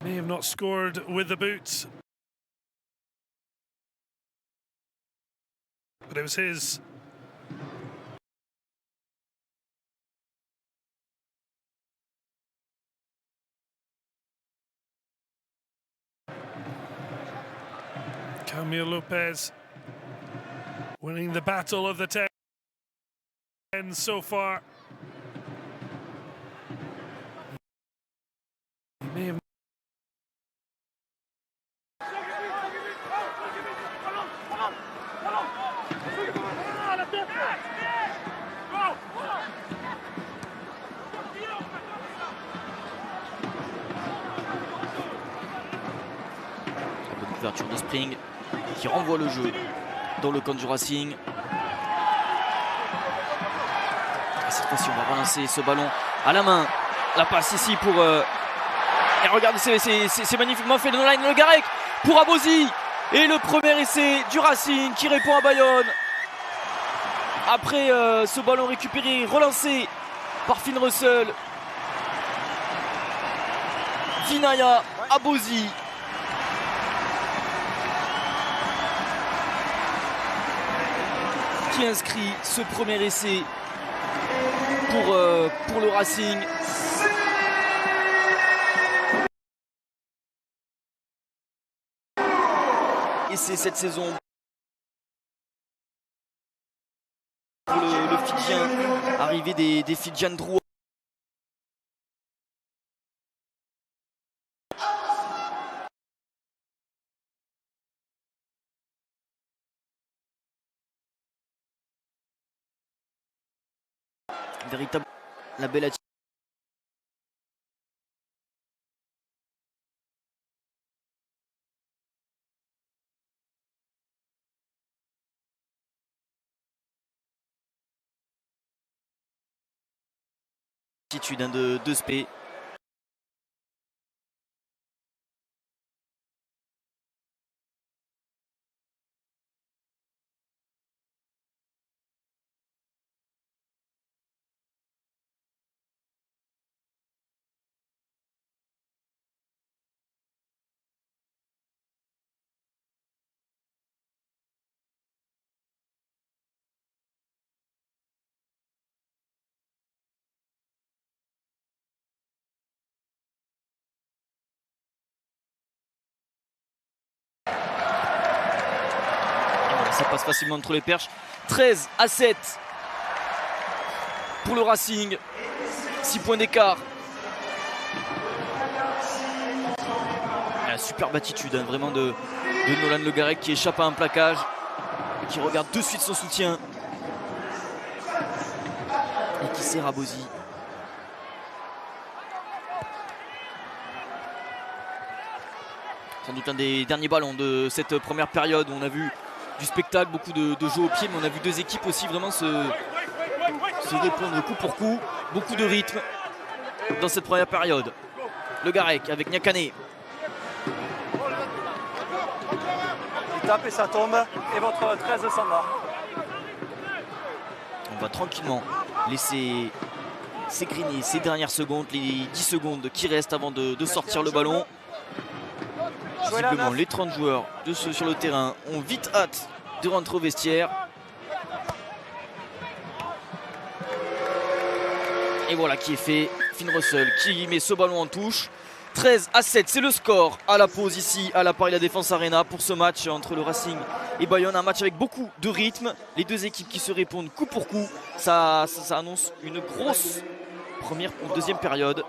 May have not scored with the boots, but it was his. Camille Lopez winning the battle of the 10 so far. He may have bonne couverture de Spring qui renvoie le jeu dans le camp du Racing. Et cette fois-ci, on va relancer ce ballon à la main. La passe ici pour... Et regardez, c'est magnifiquement fait de Nolan Le Garec pour Abosi. Et le premier essai du Racing qui répond à Bayonne. Après ce ballon récupéré, relancé par Finn Russell. Vinaya Abosi. Qui inscrit ce premier essai pour le Racing. Et c'est cette saison pour le Fidjien, arrivée des Fidjian Drua. Véritable la belle attitude de Spé. Ça passe facilement entre les perches. 13-7 pour le Racing. 6 points d'écart. Superbe attitude vraiment de Nolan Le Garec qui échappe à un plaquage. Qui regarde de suite son soutien. Et qui sert Abosi. Sans doute un des derniers ballons de cette première période où on a vu du spectacle, beaucoup de jeux au pied, mais on a vu deux équipes aussi vraiment se répondre coup pour coup. Beaucoup de rythme dans cette première période. Le Garec avec Nyakane. Il tape et ça tombe. Et votre 13 s'en va. On va tranquillement laisser s'égriner ces dernières secondes, les 10 secondes qui restent avant de sortir le ballon. Visiblement, les 30 joueurs de ceux sur le terrain ont vite hâte de rentrer au vestiaire. Et voilà qui est fait. Finn Russell qui met ce ballon en touche. 13-7, c'est le score à la pause ici à la Paris La Défense Arena pour ce match entre le Racing et Bayonne. Un match avec beaucoup de rythme. Les deux équipes qui se répondent coup pour coup. Ça annonce une grosse première ou deuxième période.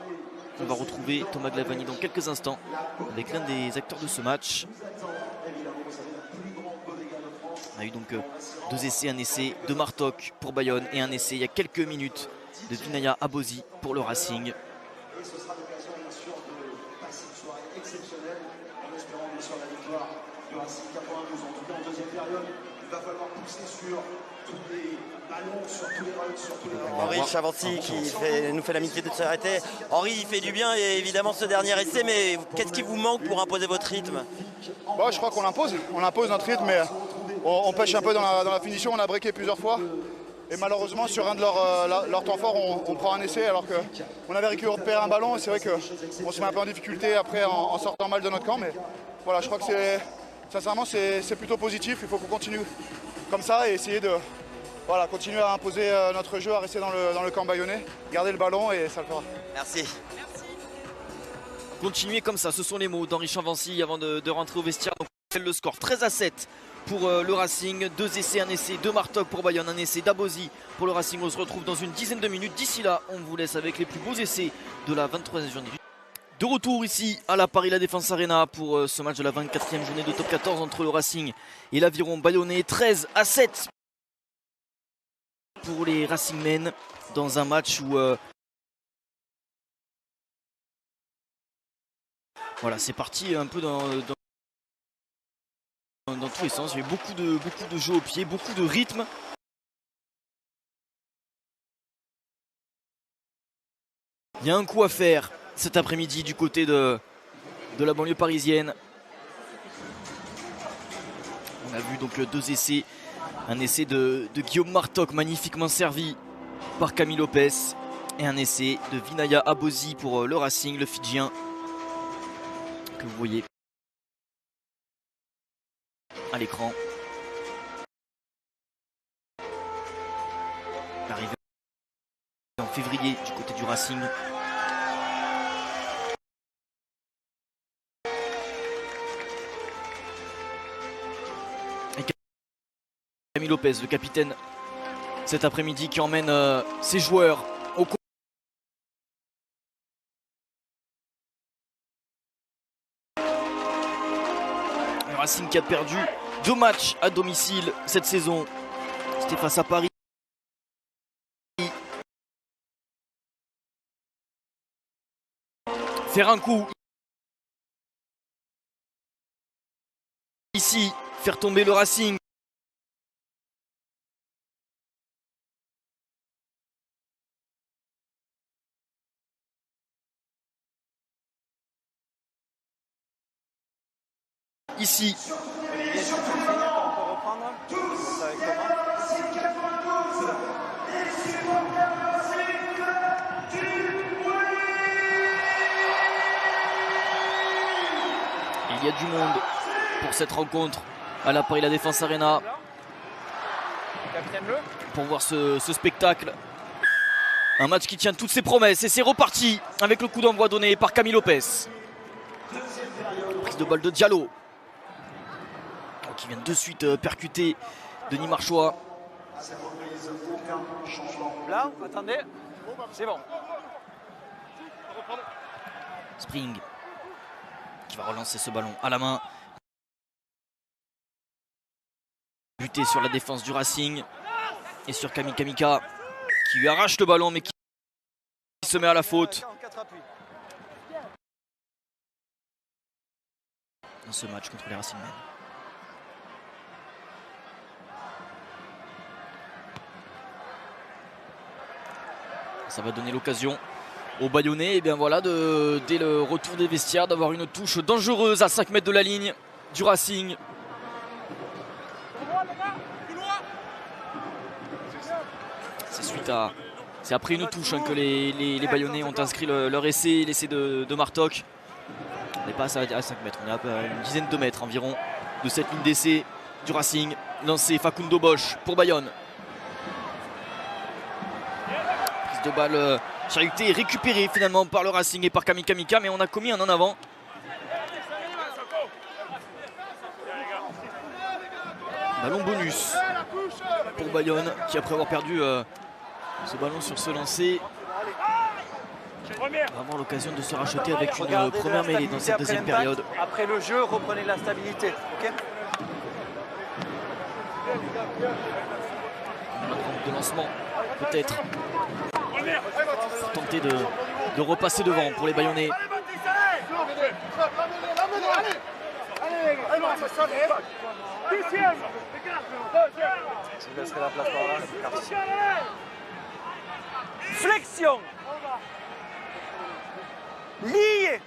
On va retrouver Thomas Glavani dans quelques instants avec l'un des acteurs de ce match. On a eu donc deux essais, un essai de Martok pour Bayonne et un essai il y a quelques minutes de Vinaya Abosi pour le Racing. Henri Chavancy qui nous fait l'amitié de s'arrêter. Henri, il fait du bien et évidemment ce dernier essai, mais qu'est-ce qui vous manque pour imposer votre rythme? Bon, je crois qu'on l'impose notre rythme, mais on pêche un peu dans la finition, on a breaké plusieurs fois. Et malheureusement sur un de leurs temps forts on prend un essai alors qu'on avait récupéré un ballon et c'est vrai qu'on se met un peu en difficulté après en sortant mal de notre camp. Mais voilà, je crois que sincèrement c'est plutôt positif, il faut qu'on continue comme ça et essayer de continuer à imposer notre jeu, à rester dans le camp bayonnais, garder le ballon et ça le fera. Merci. Continuez comme ça, ce sont les mots d'Henri Chavancy avant de rentrer au vestiaire. Donc le score 13-7 pour le Racing. 2 essais, un essai de Martok pour Bayonne, un essai d'Abosi pour le Racing. On se retrouve dans une dizaine de minutes. D'ici là, on vous laisse avec les plus beaux essais de la 23e journée. De retour ici à la Paris La Défense Arena pour ce match de la 24e journée de top 14 entre le Racing et l'Aviron Bayonnais. 13-7 pour les Racingmen dans un match où voilà, c'est parti un peu dans tous les sens. Il y a eu beaucoup de jeux au pied, beaucoup de rythme. Il y a un coup à faire cet après-midi du côté de la banlieue parisienne. On a vu donc 2 essais. Un essai de Guillaume Martok, magnifiquement servi par Camille Lopez. Et un essai de Vinaya Abosi pour le Racing, le Fidjien, que vous voyez à l'écran. Arrivé en février du côté du Racing. Et Camille Lopez, le capitaine, cet après-midi, qui emmène ses joueurs au cours. Le Racing qui a perdu 2 matchs à domicile cette saison. C'était face à Paris. Faire un coup ici, faire tomber le Racing. Ici. On peut reprendre. Ça avec Thomas. Il y a du monde pour cette rencontre à la Paris La Défense Arena. Pour voir ce spectacle. Un match qui tient toutes ses promesses et c'est reparti avec le coup d'envoi donné par Camille Lopez. Prise de balle de Diallo, qui vient de suite percuter Denis Marchois. Là, attendez, c'est bon. Spring qui va relancer ce ballon à la main. Buté sur la défense du Racing et sur Camille Kamika qui lui arrache le ballon mais qui se met à la faute. Dans ce match contre les Racingmen. Ça va donner l'occasion aux Bayonnais, et bien voilà, dès le retour des vestiaires, d'avoir une touche dangereuse à 5 mètres de la ligne du Racing. C'est après une touche que les Bayonnais ont inscrit leur essai, l'essai de Martok. On n'est pas à 5 mètres, on est à une dizaine de mètres environ de cette ligne d'essai du Racing. Lancé Facundo Bosch pour Bayonne. Prise de balle charité récupérée finalement par le Racing et par Camille Kamika, mais on a commis un en avant. Ballon bonus pour Bayonne qui, après avoir perdu ce ballon sur ce lancer, va avoir l'occasion de se racheter avec une première mêlée dans cette deuxième période. Après le jeu, reprenez la stabilité. Okay, de lancement peut-être pour tenter de repasser devant pour les Bayonnais. Je laisserai la place par là. Flexion. Lié.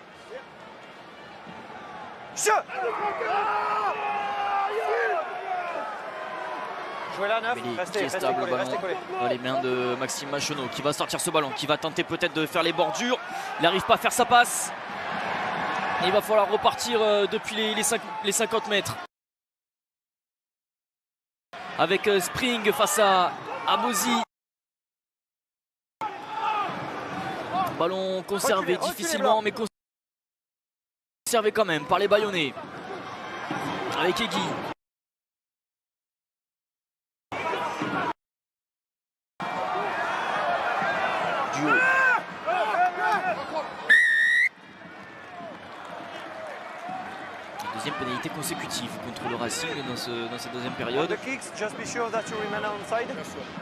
Jeu. Jouez là, 9. Restez collés. Dans les mains de Maxime Machonneau qui va sortir ce ballon, qui va tenter peut-être de faire les bordures. Il n'arrive pas à faire sa passe. Et il va falloir repartir depuis les 50 mètres. Avec Spring face à Abosi. Ballon conservé difficilement, mais conservé quand même par les Bayonnais. Avec Egui. Deuxième pénalité consécutive contre le Racing dans cette deuxième période. The kicks, just be sure that you remain onside.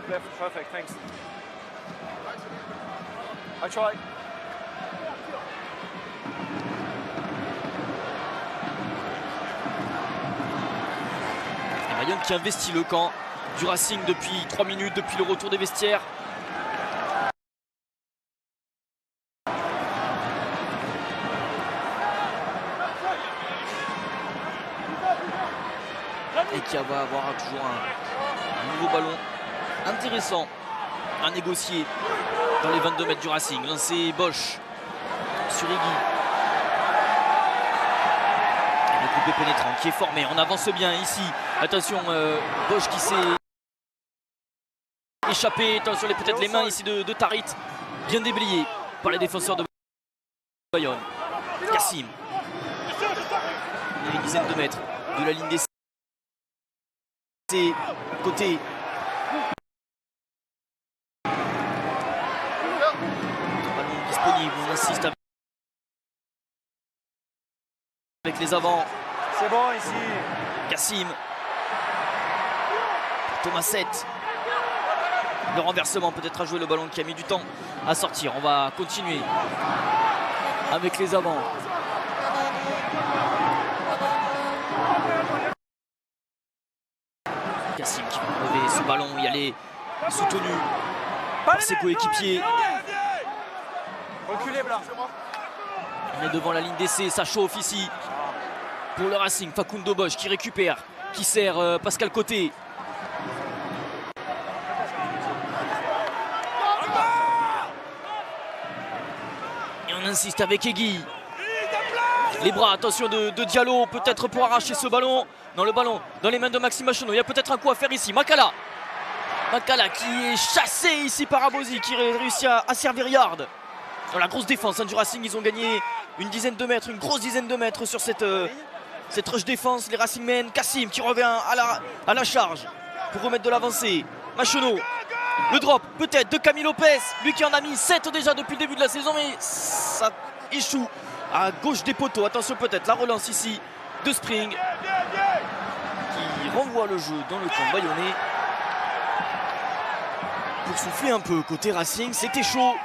Left, perfect, thanks. I try. Et Bayonne qui investit le camp du Racing depuis 3 minutes, depuis le retour des vestiaires. Et qui va avoir toujours un nouveau ballon intéressant à négocier dans les 22 mètres du Racing. Lancé Bosch sur Iggy. Le coupé pénétrant qui est formé. On avance bien ici. Attention, Bosch qui s'est échappé. Attention, peut-être les mains ici de Tarit. Bien déblayé par les défenseurs de Bayonne. Kassim. Une dizaine de mètres de la ligne des côté. Ballon disponible, on insiste avec les avants. C'est bon ici. Kassim. Thomas 7. Le renversement peut-être à jouer, le ballon qui a mis du temps à sortir. On va continuer avec les avants. Kassim qui va enlever ce ballon, y aller soutenu par ses coéquipiers. Reculez, Blanc. On est devant la ligne d'essai, ça chauffe ici pour le Racing. Facundo Bosch qui récupère, qui sert Pascal Côté. Et on insiste avec Egui. Les bras, attention de Diallo, peut-être pour arracher ce ballon. Dans le ballon, dans les mains de Maxime Macheneau. Il y a peut-être un coup à faire ici. Makala qui est chassé ici par Abosi, qui réussit à servir Yard. Dans la grosse défense du Racing, ils ont gagné une dizaine de mètres, une grosse dizaine de mètres sur cette rush défense. Les Racingmen, Kassim qui revient à la charge pour remettre de l'avancée. Macheneau, le drop peut-être de Camille Lopez, lui qui en a mis 7 déjà depuis le début de la saison, mais ça échoue à gauche des poteaux. Attention peut-être la relance ici de Spring qui renvoie le jeu dans le camp bayonnais pour souffler un peu côté Racing. C'était chaud.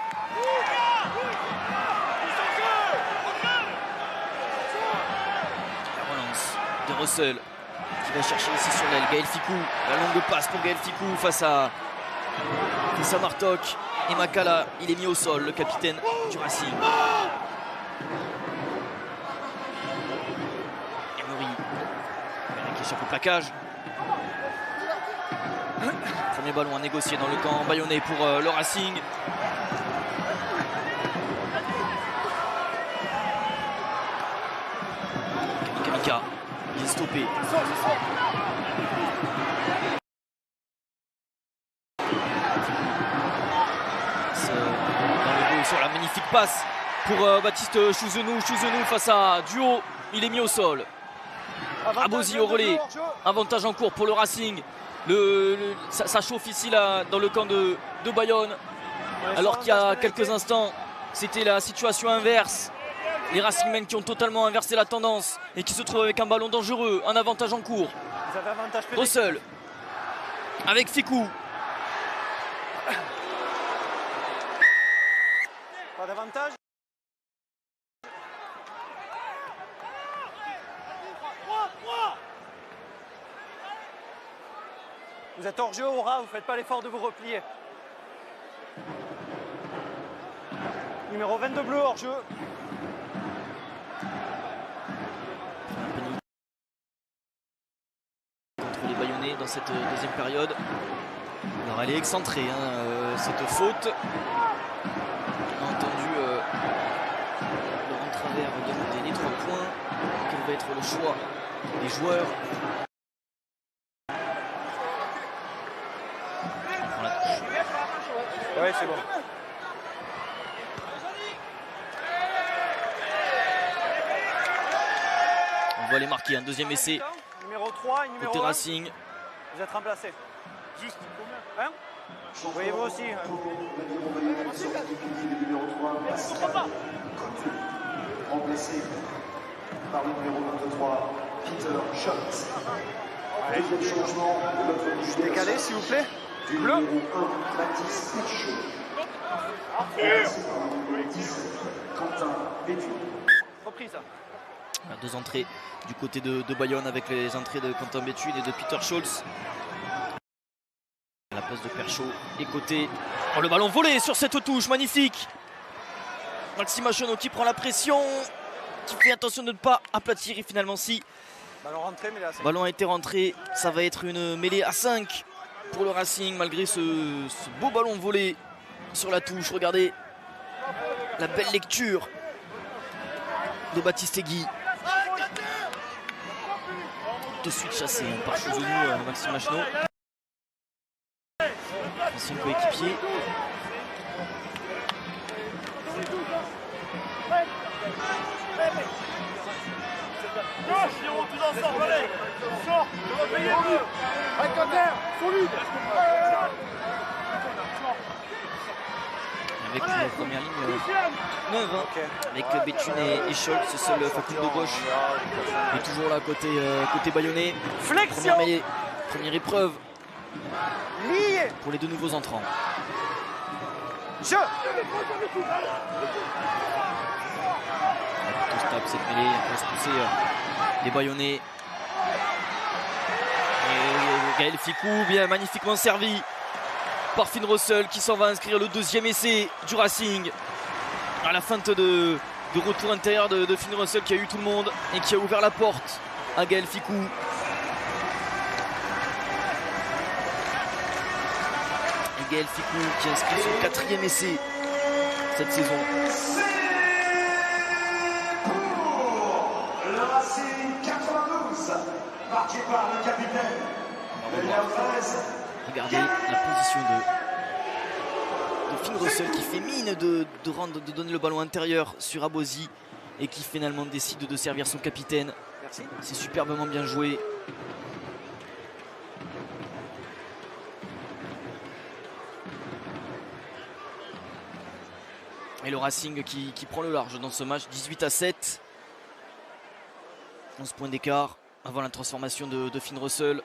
La relance de Russell qui va chercher ici sur l'aile. Gaël Ficou, la longue passe pour Gaël Ficou face à Martok. Et Makala, il est mis au sol, le capitaine du Racing. Qui échappe au plaquage. Premier ballon à négocier dans le camp bayonnais pour le Racing. Kamika, il est stoppé. Dans le dos sur la magnifique passe pour Baptiste Chouzenou. Chouzenou face à Duo, il est mis au sol. Abosi au relais, avantage en cours pour le Racing. Ça chauffe ici là, dans le camp de Bayonne. Alors qu'il y a quelques instants, c'était la situation inverse. Les Racingmen qui ont totalement inversé la tendance et qui se trouvent avec un ballon dangereux, un avantage en cours. Russell avec Ficou. Pas d'avantage. Vous êtes hors jeu au ras, vous ne faites pas l'effort de vous replier. Numéro 22 bleu hors jeu. Contre les Bayonnais dans cette deuxième période. Alors elle est excentrée, cette faute. On a entendu Laurent Travers demander les 3 points. Quel va être le choix des joueurs? Oui, c'est bon. On va les marquer, un deuxième essai. Numéro 3 et numéro côté 1. Racing. Vous êtes remplacés. Juste combien? Oui, vous aussi. Remplacé par le numéro 23. Décalé, s'il vous plaît. Bleu. Reprise. Deux entrées du côté de Bayonne avec les entrées de Quentin Béthune et de Peter Scholz. La passe de Perchaud est côté. Oh, le ballon volé sur cette touche, magnifique. Maxime Machonneau qui prend la pression, qui fait attention de ne pas aplatir et finalement si. Ballon rentré, mais là, Ballon a été rentré, ça va être une mêlée à 5 pour le Racing malgré ce beau ballon volé sur la touche. Regardez la belle lecture de Baptiste Egui. De suite chassé par Chouzenou, Maxime Machonneau. Ancien coéquipier. Avec la première ligne 9 avec Béthune et Scholz, seul Facundo de gauche est toujours là côté bayonnais. Flexion. Première épreuve Lié. pour les deux nouveaux entrants. Jeu. Stop cette mêlée, on va se pousser les Bayonnais. Et Gaël Fickou, bien magnifiquement servi par Finn Russell qui s'en va inscrire le deuxième essai du Racing. À la feinte de retour intérieur de Finn Russell qui a eu tout le monde et qui a ouvert la porte à Gaël Fickou. Et Gaël Fickou qui inscrit son 4e essai cette saison. Le Racing 92, marqué par le capitaine. Regardez la position de Finn Russell qui fait mine de donner le ballon intérieur sur Abosi et qui finalement décide de servir son capitaine. Merci. C'est superbement bien joué. Et le Racing qui prend le large dans ce match, 18-7. 11 points d'écart avant la transformation de Finn Russell.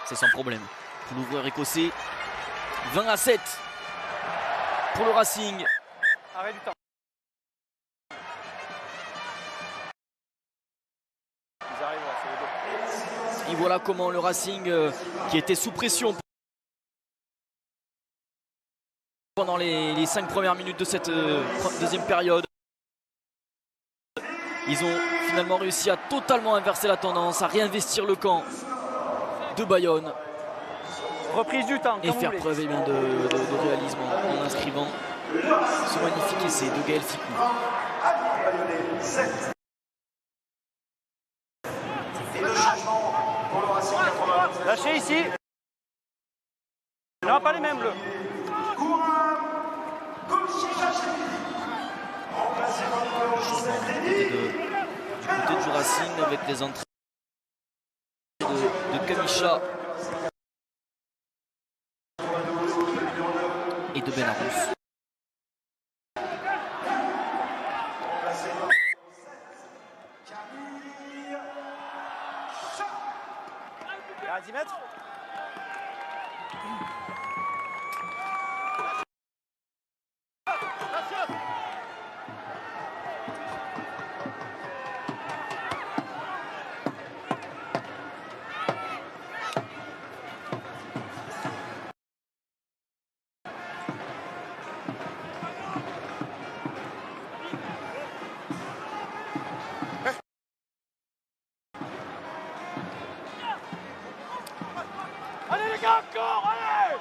C'est sans problème pour l'ouvreur écossais. 20-7 pour le Racing. Arrêt du temps. Ils arrivent, c'est les deux. Et voilà comment le Racing qui était sous pression pendant les 5 premières minutes de cette deuxième période. Ils ont finalement réussi à totalement inverser la tendance, à réinvestir le camp de Bayonne. Reprise du temps. Et faire preuve de réalisme en inscrivant ce magnifique essai de Gaël Fickou. Lâchez ici. Non, pas les mêmes bleus. Du côté du Racing avec les entrées de Kamisha et de Benarous. À 10 mètres. Allez les gars, encore, allez!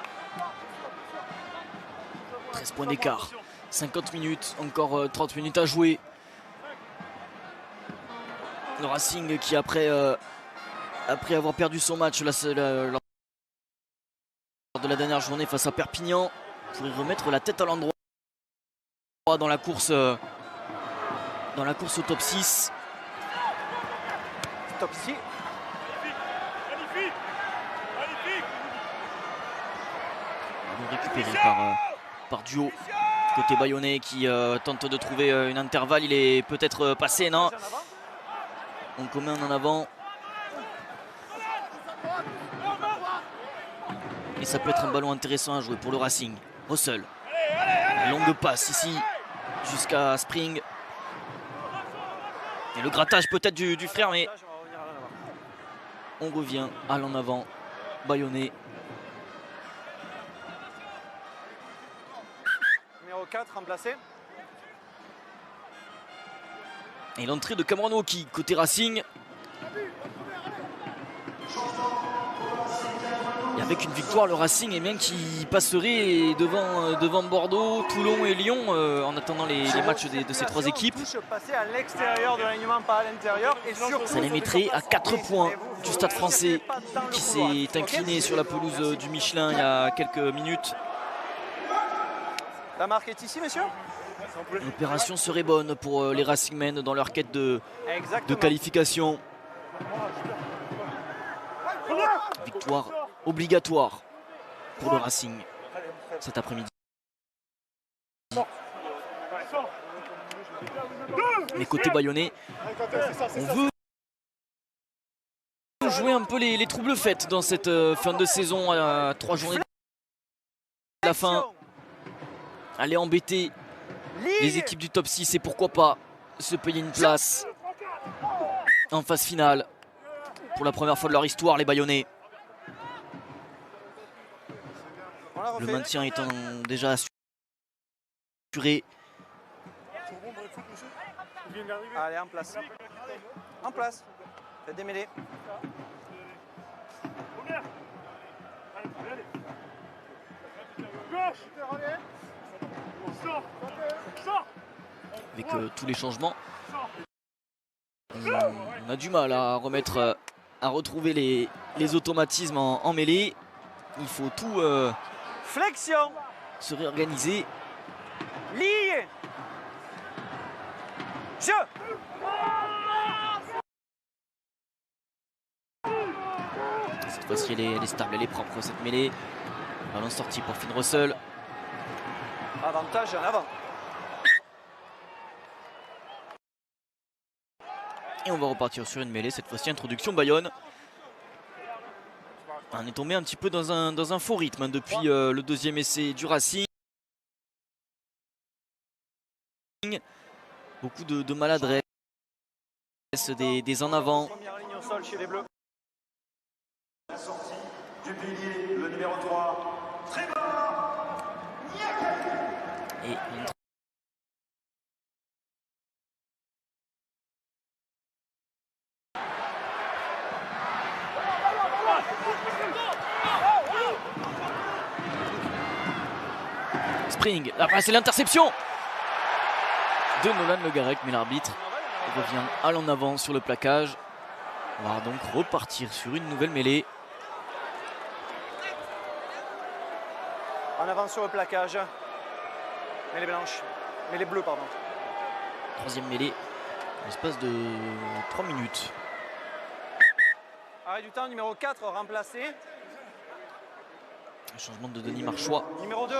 13 points d'écart, 50 minutes, encore 30 minutes à jouer. Le Racing qui après avoir perdu son match lors de la dernière journée face à Perpignan, pourrait remettre la tête à l'endroit dans la course au top 6. Top ici. Magnifique! Magnifique! Récupéré par Duo. Côté bayonnais qui tente de trouver une intervalle. Il est peut-être passé, non? On commun en avant. Et ça peut être un ballon intéressant à jouer pour le Racing. Russell. Longue passe ici jusqu'à Spring. Et le grattage peut-être du frère, mais on revient à l'en avant. Bayonnais. Numéro 4 remplacé. Et l'entrée de Cameron Woki côté Racing. Et avec une victoire, le Racing est bien qui passerait devant Bordeaux, Toulon et Lyon en attendant les matchs de ces trois équipes. Ça les mettrait à 4 points du Stade Français qui s'est incliné sur la pelouse du Michelin il y a quelques minutes. La marque est ici, messieurs. L'opération serait bonne pour les Racingmen dans leur quête de qualification. Victoire obligatoire pour le Racing cet après-midi. Mais côté bayonnais, on veut jouer un peu les troubles fêtes dans cette fin de saison à 3 journées de la fin. Aller embêter les équipes du top 6 et pourquoi pas se payer une place en phase finale pour la première fois de leur histoire, les Bayonnais. Le maintien étant déjà assuré. Allez, en place. En place. Faites des mêlées. Avec tous les changements, on a du mal à remettre, à retrouver les automatismes en mêlée. Il faut tout flexion, se réorganiser. Lié. Jeu. Cette fois-ci, elle est stable, elle est propre cette mêlée. Ballon sorti pour Finn Russell. Avantage en avant. Et on va repartir sur une mêlée, cette fois-ci introduction Bayonne. On est tombé un petit peu dans un faux rythme depuis le deuxième essai du Racing. Beaucoup de maladresse, des en avant. Première ligne au sol chez les Bleus. La sortie du pilier, le numéro 3, Trevor Niakate. Et une Spring, après c'est l'interception de Nolan Le Garec, mais l'arbitre revient à l'en avant sur le plaquage. On va donc repartir sur une nouvelle mêlée. En avant sur le plaquage. Mêlée blanche. Mêlée bleue, pardon. Troisième mêlée, l'espace de 3 minutes. Arrêt du temps, numéro 4 remplacé. Un changement de Denis Marchois Numéro 2.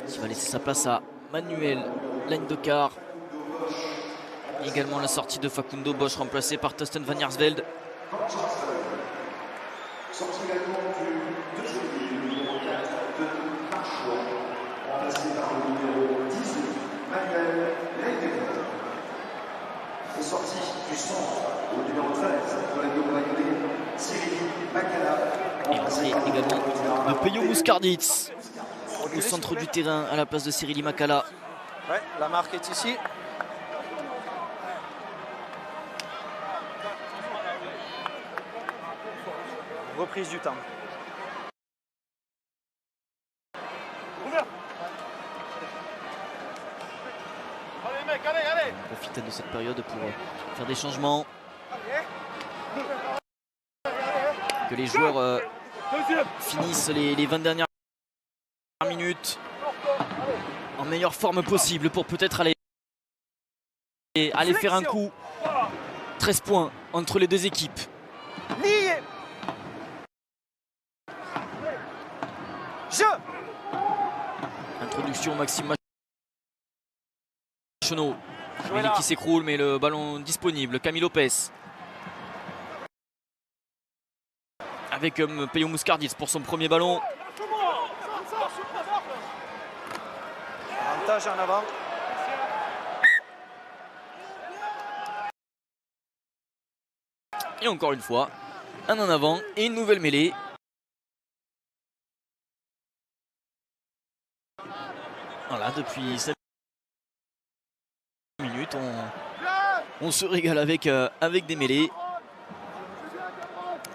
qui va laisser sa place à Manuel Lindekar. Également la sortie de Facundo Bosch remplacé par Thorsten Van Jaarsveld. Sortie également du deuxième le numéro 4 de Marchois, remplacé par le numéro 18, Manuel Lindekar. Et sortie du centre au numéro 13 de la Bayonnais, Cyril Makala. Et entrée également de Peyo Muscarditz au centre du terrain à la place de Cyril Makala. Ouais, la marque est ici. Reprise du temps. On profite de cette période pour faire des changements. Que les joueurs finissent les 20 dernières minutes en meilleure forme possible pour peut-être aller faire un coup. 13 points entre les deux équipes. Lié. Introduction Maxime Machonneau. Mêlée qui s'écroule, mais le ballon disponible. Camille Lopez. Avec Peyo Mouskarditz pour son premier ballon. Avantage en avant. Et encore une fois, un en avant et une nouvelle mêlée. Voilà, depuis 5 minutes, on se régale avec des mêlées.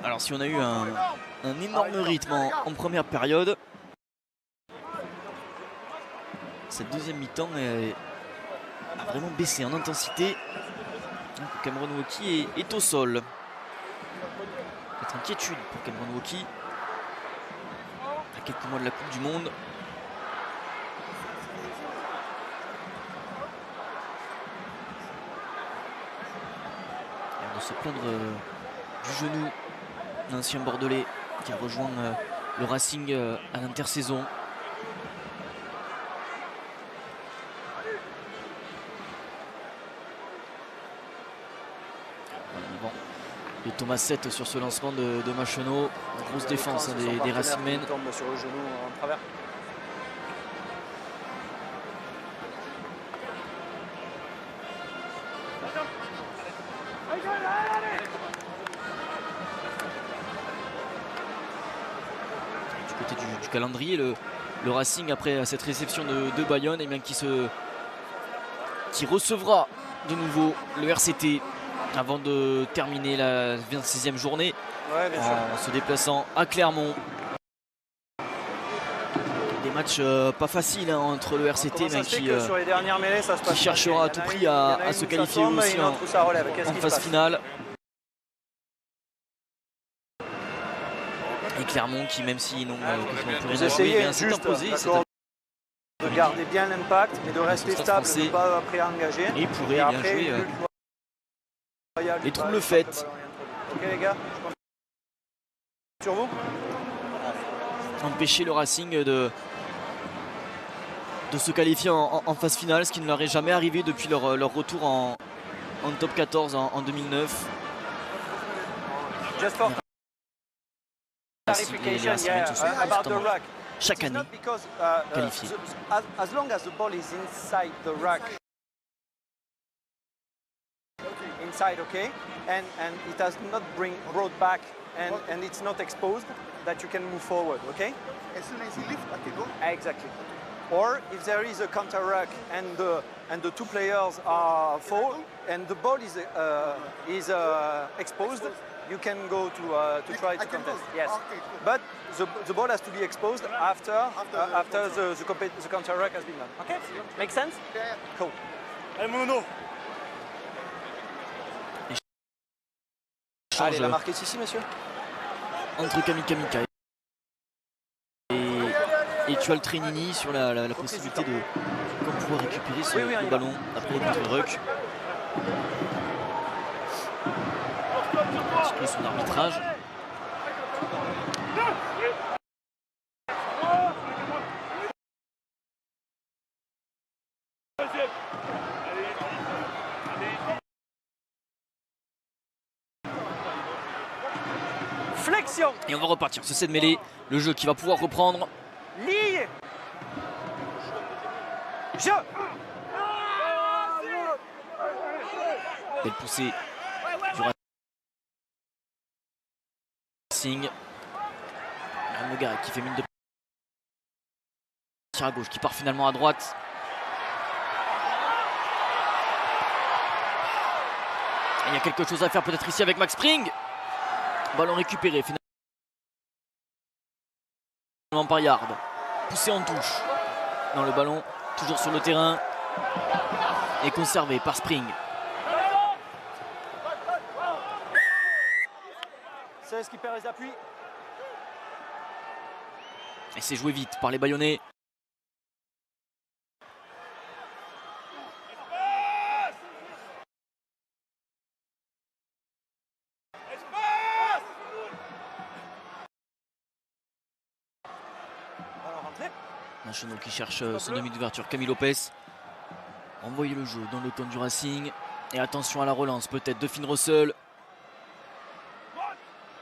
Alors si on a eu un énorme rythme en première période, cette deuxième mi-temps a vraiment baissé en intensité. Cameron Woki est au sol. Peut-être inquiétude pour Cameron Woki. À quelques mois de la Coupe du Monde. Et on doit se plaindre du genou l'ancien Bordelais qui a rejoint le Racing à l'intersaison. Bon. Et Thomas 7 sur ce lancement de Machonneau. Grosse défense des Racingmen. Il tombe sur le genou en travers. Du côté du calendrier, le Racing après cette réception de Bayonne, et bien qui recevra de nouveau le RCT avant de terminer la 26e journée, Ouais, bien sûr. en se déplaçant à Clermont. Des matchs pas faciles entre le RCT, Comment ça mais se fait qui que sur les dernières mêlées, ça se passe pas cherchera à bien. tout Il y prix en a à une se où ça qualifier tombe et aussi une autre où ça relève. Qu'est-ce en qui se phase passe? finale. Et Clermont qui, même s'ils n'ont quasiment plus rien à jouer, Essayez bien s'est juste, imposé d'accord, de garder bien l'impact, mais de rester Stade stable, de français. ne pas préengager. et il pourrait Et bien après, jouer une lutte loyale, les du troubles ballon, faits. le ballon est introduit. Ok les gars, je compte sur vous. empêcher le Racing de se qualifier en phase finale, ce qui ne leur est jamais arrivé depuis leur retour en top 14 en 2009. Just for Les clarification, Racingmen se sont about the constamment, rack. chaque It's année, not because, qualifiés. as long as the ball is inside the rack, inside, okay, and it has not brought back and it's not exposed, that you can move forward, okay? As soon as he lifts, I can go. Exactly. Or if there is a counter rack and the two players are fall and the ball is exposed, you can go to try to contest. Yes, Okay, cool. but the ball has to be exposed after the counter rack has been done. Okay, make sense? Cool. Allez, change la marque est ici, monsieur. entre Kamika et Tual Trenini sur la possibilité de pouvoir récupérer ce Oui, on y le va. ballon après les contre-ruck. Expliquer son arbitrage. Flexion. Et on va repartir sur cette mêlée. Le jeu qui va pouvoir reprendre. Ligne. Jeu. Belle poussée du Racing. Megarek qui fait mine de tir à gauche, qui part finalement à droite. Et il y a quelque chose à faire peut-être ici avec Max Spring. Ballon récupéré finalement par Yard. Poussé en touche. Non, le ballon toujours sur le terrain et conservé par Spring. C'est ce qui perd les appuis. Et c'est joué vite par les Bayonnais. Macheneau qui cherche son demi d'ouverture. Camille Lopez. Envoyer le jeu dans le camp du Racing. Et attention à la relance peut-être de Finn Russell.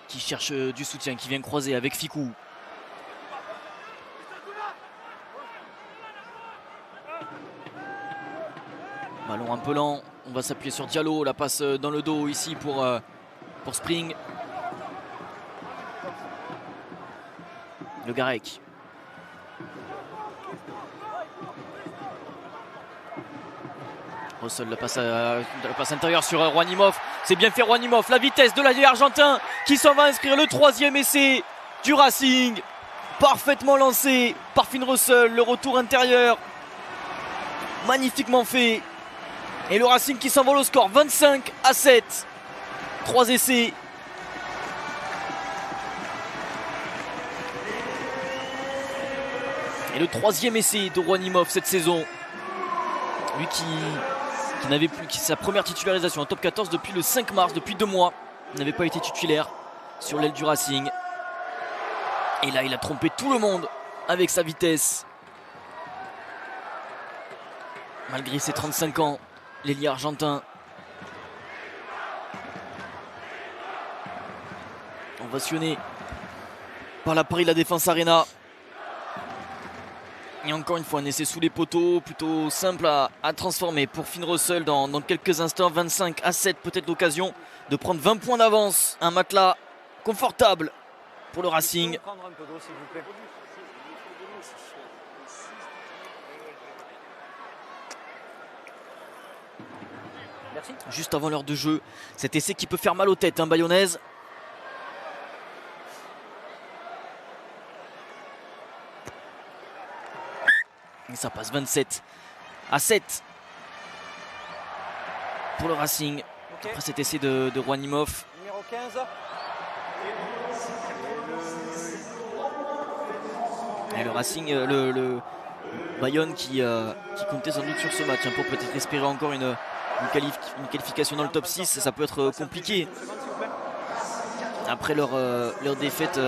Qui cherche du soutien, qui vient croiser avec Ficou. Ballon un peu lent. On va s'appuyer sur Diallo. La passe dans le dos ici pour Spring. Le Garec. Russell, la passe intérieure sur Juanimov. C'est bien fait Juanimov. La vitesse de l'allié argentin qui s'en va inscrire le 3e essai du Racing. Parfaitement lancé par Finn Russell. Le retour intérieur. Magnifiquement fait. Et le Racing qui s'envole au score 25-7. 3 essais. Et le 3e essai de Juanimov cette saison. Lui qui n'avait plus sa première titularisation en top 14 depuis le 5 mars, depuis 2 mois. Il n'avait pas été titulaire sur l'aile du Racing. Et là, il a trompé tout le monde avec sa vitesse. Malgré ses 35 ans, l'ailier argentin. Ovationné par la Paris La Défense Arena. Et encore une fois, un essai sous les poteaux, plutôt simple à transformer pour Finn Russell dans quelques instants. 25-7, peut-être l'occasion de prendre 20 points d'avance. Un matelas confortable pour le Racing. Juste avant l'heure de jeu, cet essai qui peut faire mal aux têtes, hein, Bayonnaise. Et ça passe 27-7 pour le Racing. Okay. Après cet essai de Juanimov. Numéro 15. Et le Racing, le Bayonne qui comptait sans doute sur ce match, hein, pour peut-être espérer encore une qualification dans le top 6. Ça peut être compliqué après leur défaite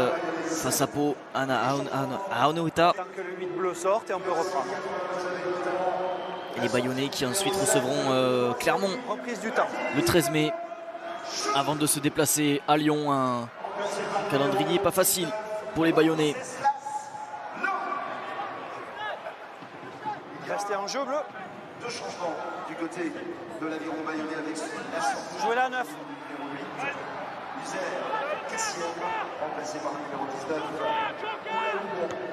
face à Pau à Onoita. Tant que le 8 bleu sort et on peut reprendre. Et les Bayonnais qui ensuite recevront Clermont le 13 mai avant de se déplacer à Lyon. Un calendrier pas facile pour les Bayonnais. Restez en jeu bleu. 2 changements du côté de l'aviron bayonnais avec jouez là 9. Isère Cassienne, remplacé par le numéro 19.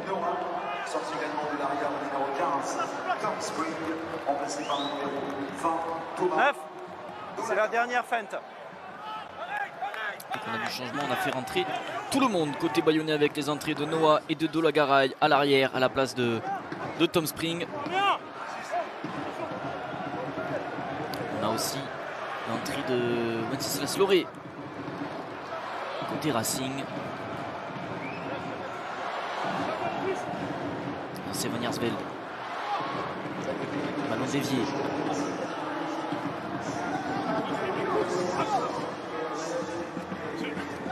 Nora, sorti également de l'arrière le numéro 15. Tom Spring, remplacé par le numéro 20. Thomas. 9. C'est la dernière feinte. On a du changement, on a fait rentrer tout le monde côté bayonnais avec les entrées de Noah et de Dolagaray à l'arrière à la place de Tom Spring. On a aussi l'entrée de Wenceslas Loré côté Racing. C'est Van Yarsveld. Ballon dévié.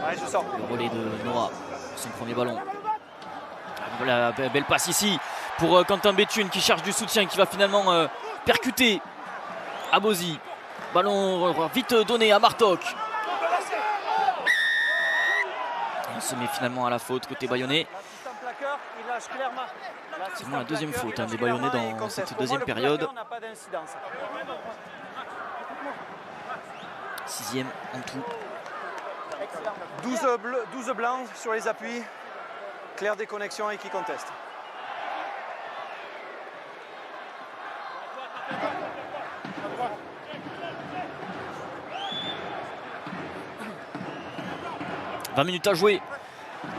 Ouais, je sors. Le relais de Noah, son premier ballon. Voilà, belle passe ici pour Quentin Béthune qui cherche du soutien, qui va finalement percuter Abosi. Ballon vite donné à Martok. On se met finalement à la faute côté bayonnais. C'est vraiment la deuxième faute, hein, des Bayonnais dans cette deuxième période. 6e en tout. 12 blancs sur les appuis. Claire déconnexion et qui conteste. « 20 minutes à jouer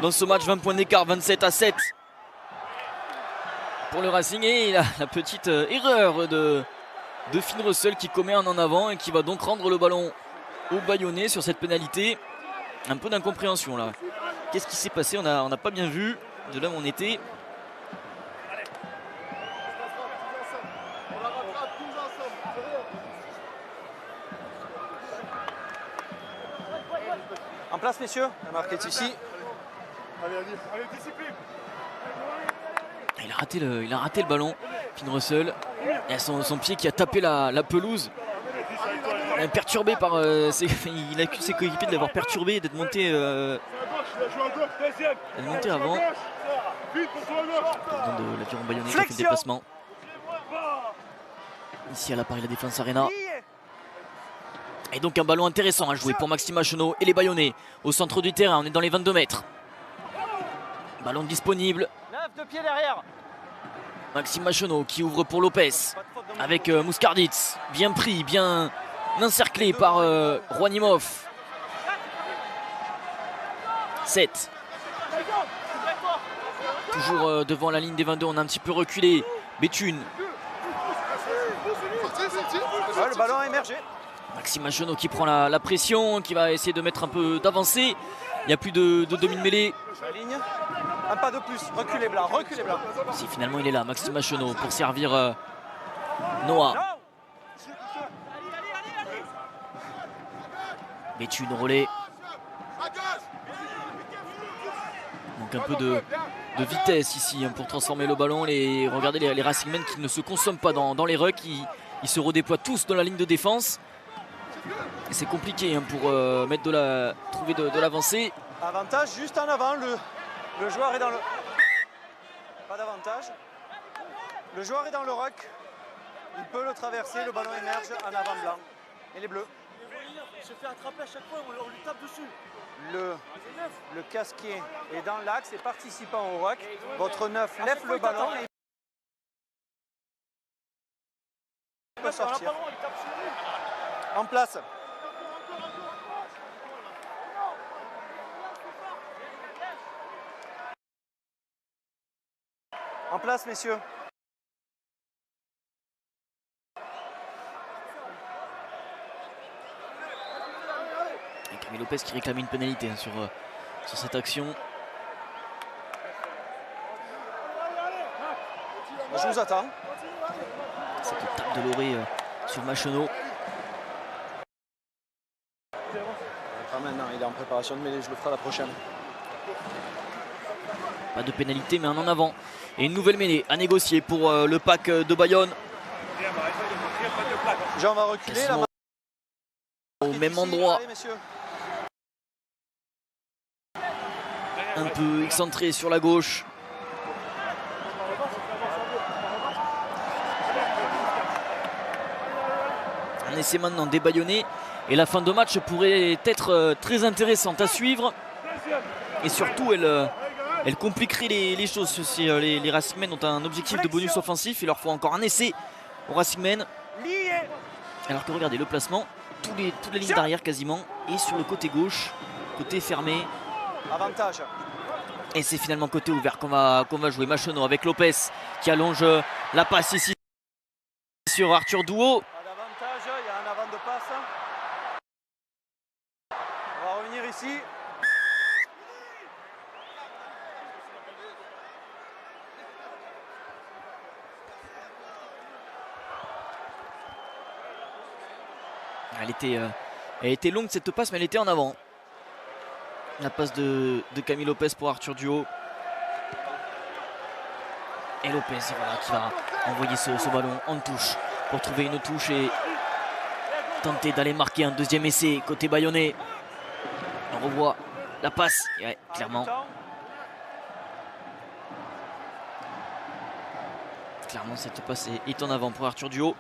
dans ce match, 20 points d'écart, 27-7 pour le Racing. Et la petite erreur de Finn Russell qui commet un en avant et qui va donc rendre le ballon au Bayonnais sur cette pénalité. Un peu d'incompréhension là. Qu'est-ce qui s'est passé? On n'a pas bien vu de là où on était. En place, messieurs. La marque est ici. Allez, discipline. Il a raté le ballon, Finn Russell. Et son pied qui a tapé la pelouse. Perturbé par il accuse ses coéquipiers de l'avoir perturbé et d'être monté avant. Pardon de l'aviron bayonnais qui a fait le déplacement. Ici à la Paris La Défense Arena. Et donc un ballon intéressant à jouer pour Maxime Machonneau et les Bayonnais au centre du terrain. On est dans les 22 mètres. Ballon disponible. Maxime Machonneau qui ouvre pour Lopez avec Mouskarditz. Bien pris, bien encerclé par Rouanimov. 7. Toujours devant la ligne des 22, on a un petit peu reculé. Béthune. Ouais, le ballon a émergé. Maxime Machonneau qui prend la pression, qui va essayer de mettre un peu d'avancée. Il n'y a plus de demi-mêlée. La ligne. Un pas de plus. Reculez Blanc, reculez Blanc. Si finalement il est là, Maxime Machonneau pour servir Noah. Béthune relais. Donc un peu de vitesse ici pour transformer le ballon. Regardez les Racingmen qui ne se consomment pas dans les rucks. Ils se redéploient tous dans la ligne de défense. Et c'est compliqué pour trouver de l'avancée. Avantage juste en avant. Le joueur est dans le... Pas d'avantage. Le joueur est dans le ruck. Il peut le traverser. Le ballon émerge en avant Blanc. Et les Bleus. Il se fait attraper à chaque fois, on lui tape dessus. Le casquier est dans l'axe et participant au ruck. Votre 9 lève le ballon et il peut sortir. En place. En place, messieurs. Et Camille Lopez qui réclame une pénalité sur cette action. Je vous attends. Cette tape de Loré sur Machonneau. Pas maintenant, il est en préparation de mêlée, je le ferai la prochaine. Pas de pénalité mais un en avant. Et une nouvelle mêlée à négocier pour le pack de Bayonne. Jean va reculer. Quasiment au même endroit. Allez, messieurs. Un peu excentré sur la gauche. Un essai maintenant des Bayonnais. Et la fin de match pourrait être très intéressante à suivre. Et surtout, elle compliquerait les choses si les Racingmen ont un objectif de bonus offensif. Il leur faut encore un essai aux Racingmen. Alors que regardez le placement, toutes les lignes d'arrière quasiment. Et sur le côté gauche, côté fermé. Avantage. Et c'est finalement côté ouvert qu'on va jouer. Machonneau avec Lopez qui allonge la passe ici sur Arthur Douot. Pas d'avantage, il y a un avant de passe. On va revenir ici. Elle était longue cette passe, mais elle était en avant. La passe de Camille Lopez pour Arthur Douot. Et Lopez voilà, qui va envoyer ce ballon en touche pour trouver une touche et tenter d'aller marquer un deuxième essai côté bayonnais. On revoit la passe, ouais, clairement. Clairement cette passe est en avant pour Arthur Douot.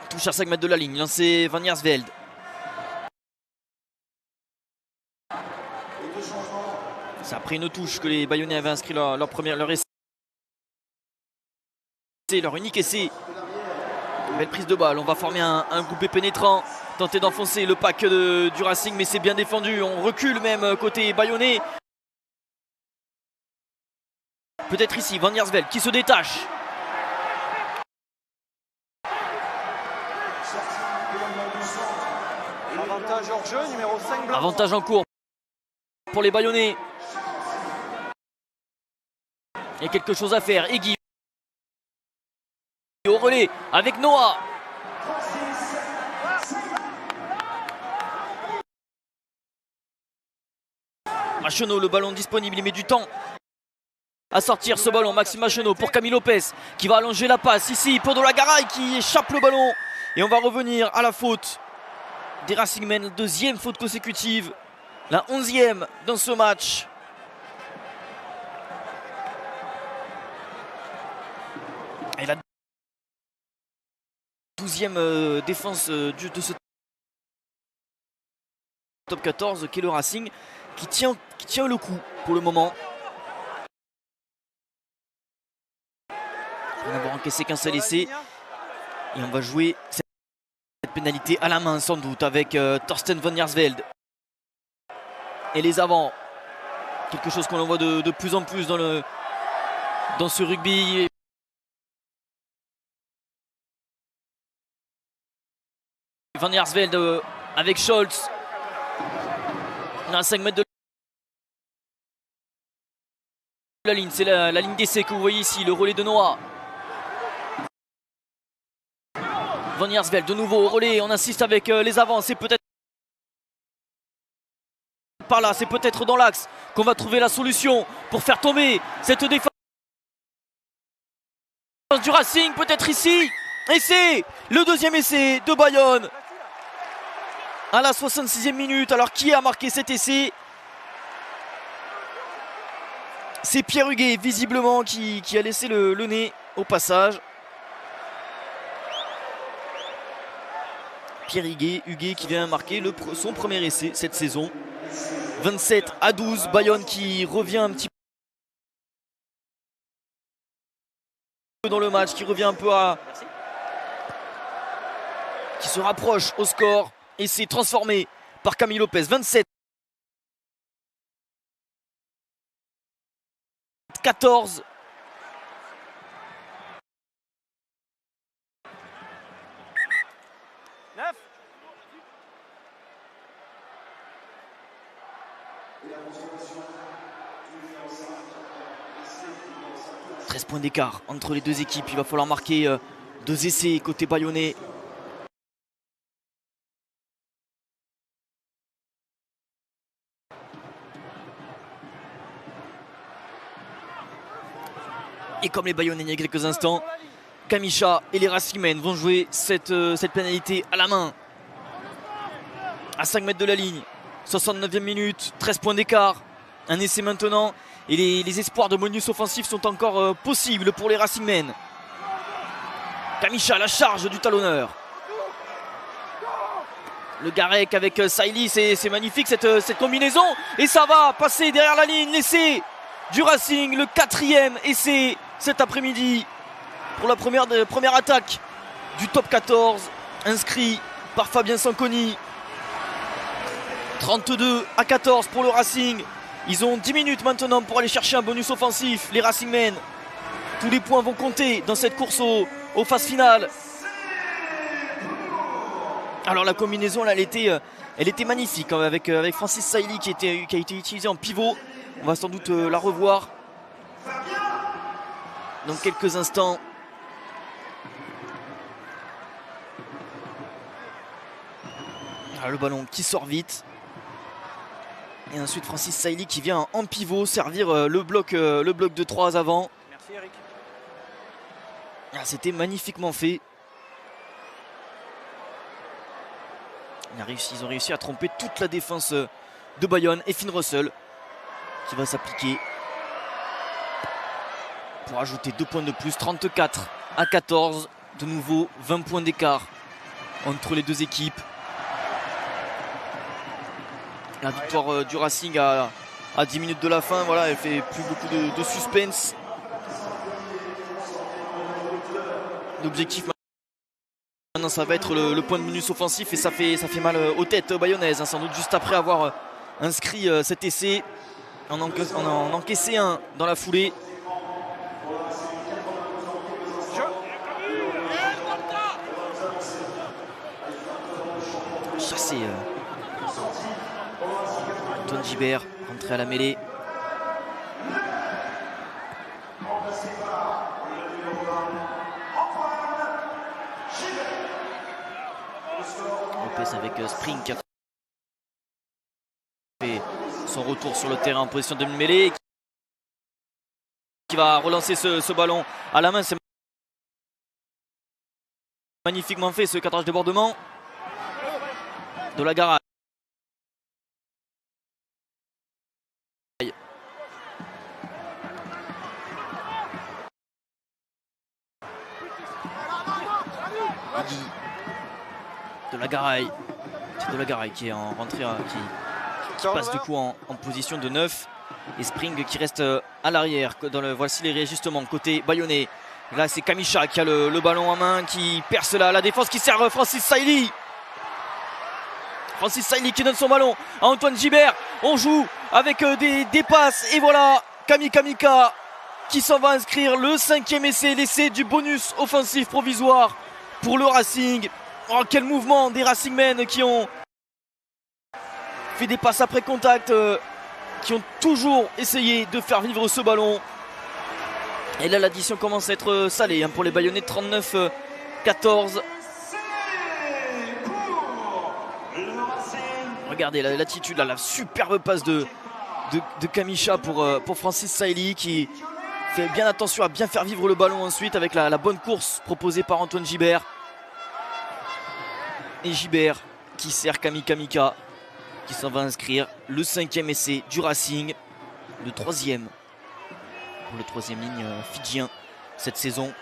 Touche à 5 mètres de la ligne, lancé Van Jaarsveld. C'est après une touche que les Bayonnais avaient inscrit leur essai. Leur unique essai. Belle prise de balle, on va former un groupé pénétrant. Tenter d'enfoncer le pack du Racing, mais c'est bien défendu. On recule même côté Bayonnais. Peut-être ici, Van Jaarsveld qui se détache. Avantage hors jeu, numéro 5 Blanc. Avantage en cours pour les Bayonnais. Il y a quelque chose à faire. Egui au relais avec Noah. Machenaud, le ballon disponible, il met du temps à sortir ce ballon. Maxime Machenaud pour Camille Lopez qui va allonger la passe ici pour De la Garay qui échappe le ballon. Et on va revenir à la faute des Racingmen, deuxième faute consécutive, la 11e dans ce match. Et la 12e défense de ce top 14 qui est le Racing qui tient le coup pour le moment. On va avoir encaissé qu'un seul essai et on va jouer cette pénalité à la main sans doute avec Thorsten van Jaarsveld et les avants, quelque chose qu'on en voit de plus en plus dans ce rugby. Van Jaarsveld avec Scholz, on a 5 mètres de la ligne, c'est la ligne d'essai que vous voyez ici, le relais de Noah. Van Jaarsveld de nouveau au relais, on insiste avec les avants, c'est peut-être par là, c'est peut-être dans l'axe qu'on va trouver la solution pour faire tomber cette défense du Racing, peut-être ici, et c'est le deuxième essai de Bayonne à la 66e minute. Alors qui a marqué cet essai? C'est Pierre Huguet visiblement qui a laissé le nez au passage. Pierre Huguet qui vient marquer son premier essai cette saison. 27-12, Bayonne qui revient un petit peu dans le match, qui revient un peu qui se rapproche au score et c'est transformé par Camille Lopez. 27-14. Neuf. 13 points d'écart entre les deux équipes. Il va falloir marquer 2 essais côté bayonnais. Et comme les Bayonnais il y a quelques instants, Kamisha et les Racingmen vont jouer cette pénalité à la main. À 5 mètres de la ligne. 69e minute, 13 points d'écart. Un essai maintenant. Et les espoirs de bonus offensif sont encore possibles pour les Racingmen. Kamisha, la charge du talonneur. Le Garec avec Saïli, c'est magnifique cette combinaison. Et ça va passer derrière la ligne. L'essai du Racing, le 4e essai cet après-midi pour la première attaque du top 14, inscrit par Fabien Sanconi. 32-14 pour le Racing. Ils ont 10 minutes maintenant pour aller chercher un bonus offensif, les Racingmen. Tous les points vont compter dans cette course aux phases finales. Alors la combinaison là, elle était magnifique avec Francis Saïli qui a été utilisé en pivot. On va sans doute la revoir dans quelques instants. Alors, le ballon qui sort vite. Et ensuite Francis Saïli qui vient en pivot servir le bloc de 3 avant. Merci Eric. Ah, c'était magnifiquement fait. Ils ont réussi à tromper toute la défense de Bayonne. Et Finn Russell qui va s'appliquer pour ajouter 2 points de plus. 34-14. De nouveau 20 points d'écart entre les deux équipes. La victoire du Racing à 10 minutes de la fin, voilà, elle fait plus beaucoup de suspense. L'objectif maintenant ça va être le point de bonus offensif et ça fait mal aux têtes bayonnaises, hein, sans doute juste après avoir inscrit cet essai. On en encaissé un dans la foulée. Chassé Antoine Gibert, rentré à la mêlée. Lopez avec Spring qui a fait son retour sur le terrain en position de mêlée, qui va relancer ce ballon à la main. C'est magnifiquement fait ce cadrage débordement de la Garay. De la Garay. C'est de la Garay qui est en rentrée, qui passe du coup en position de 9. Et Spring qui reste à l'arrière. Voici les réajustements côté bayonnais. Là c'est Kamisha qui a le ballon en main, qui perce la défense, qui sert Francis Sailly. Francis Sailly qui donne son ballon à Antoine Gibert. On joue avec des passes. Et voilà Kamika qui s'en va inscrire le 5e essai. L'essai du bonus offensif provisoire pour le Racing. Oh, quel mouvement des Racingmen qui ont fait des passes après contact, qui ont toujours essayé de faire vivre ce ballon. Et là l'addition commence à être salée pour les Bayonnais. 39-14. Regardez l'attitude, la superbe passe de Kamisha pour Francis Sailly, qui fait bien attention à bien faire vivre le ballon ensuite avec la bonne course proposée par Antoine Gibert. Et Gibert qui sert Kamika qui s'en va inscrire le 5e essai du Racing, le 3e pour le 3e ligne fidjien cette saison.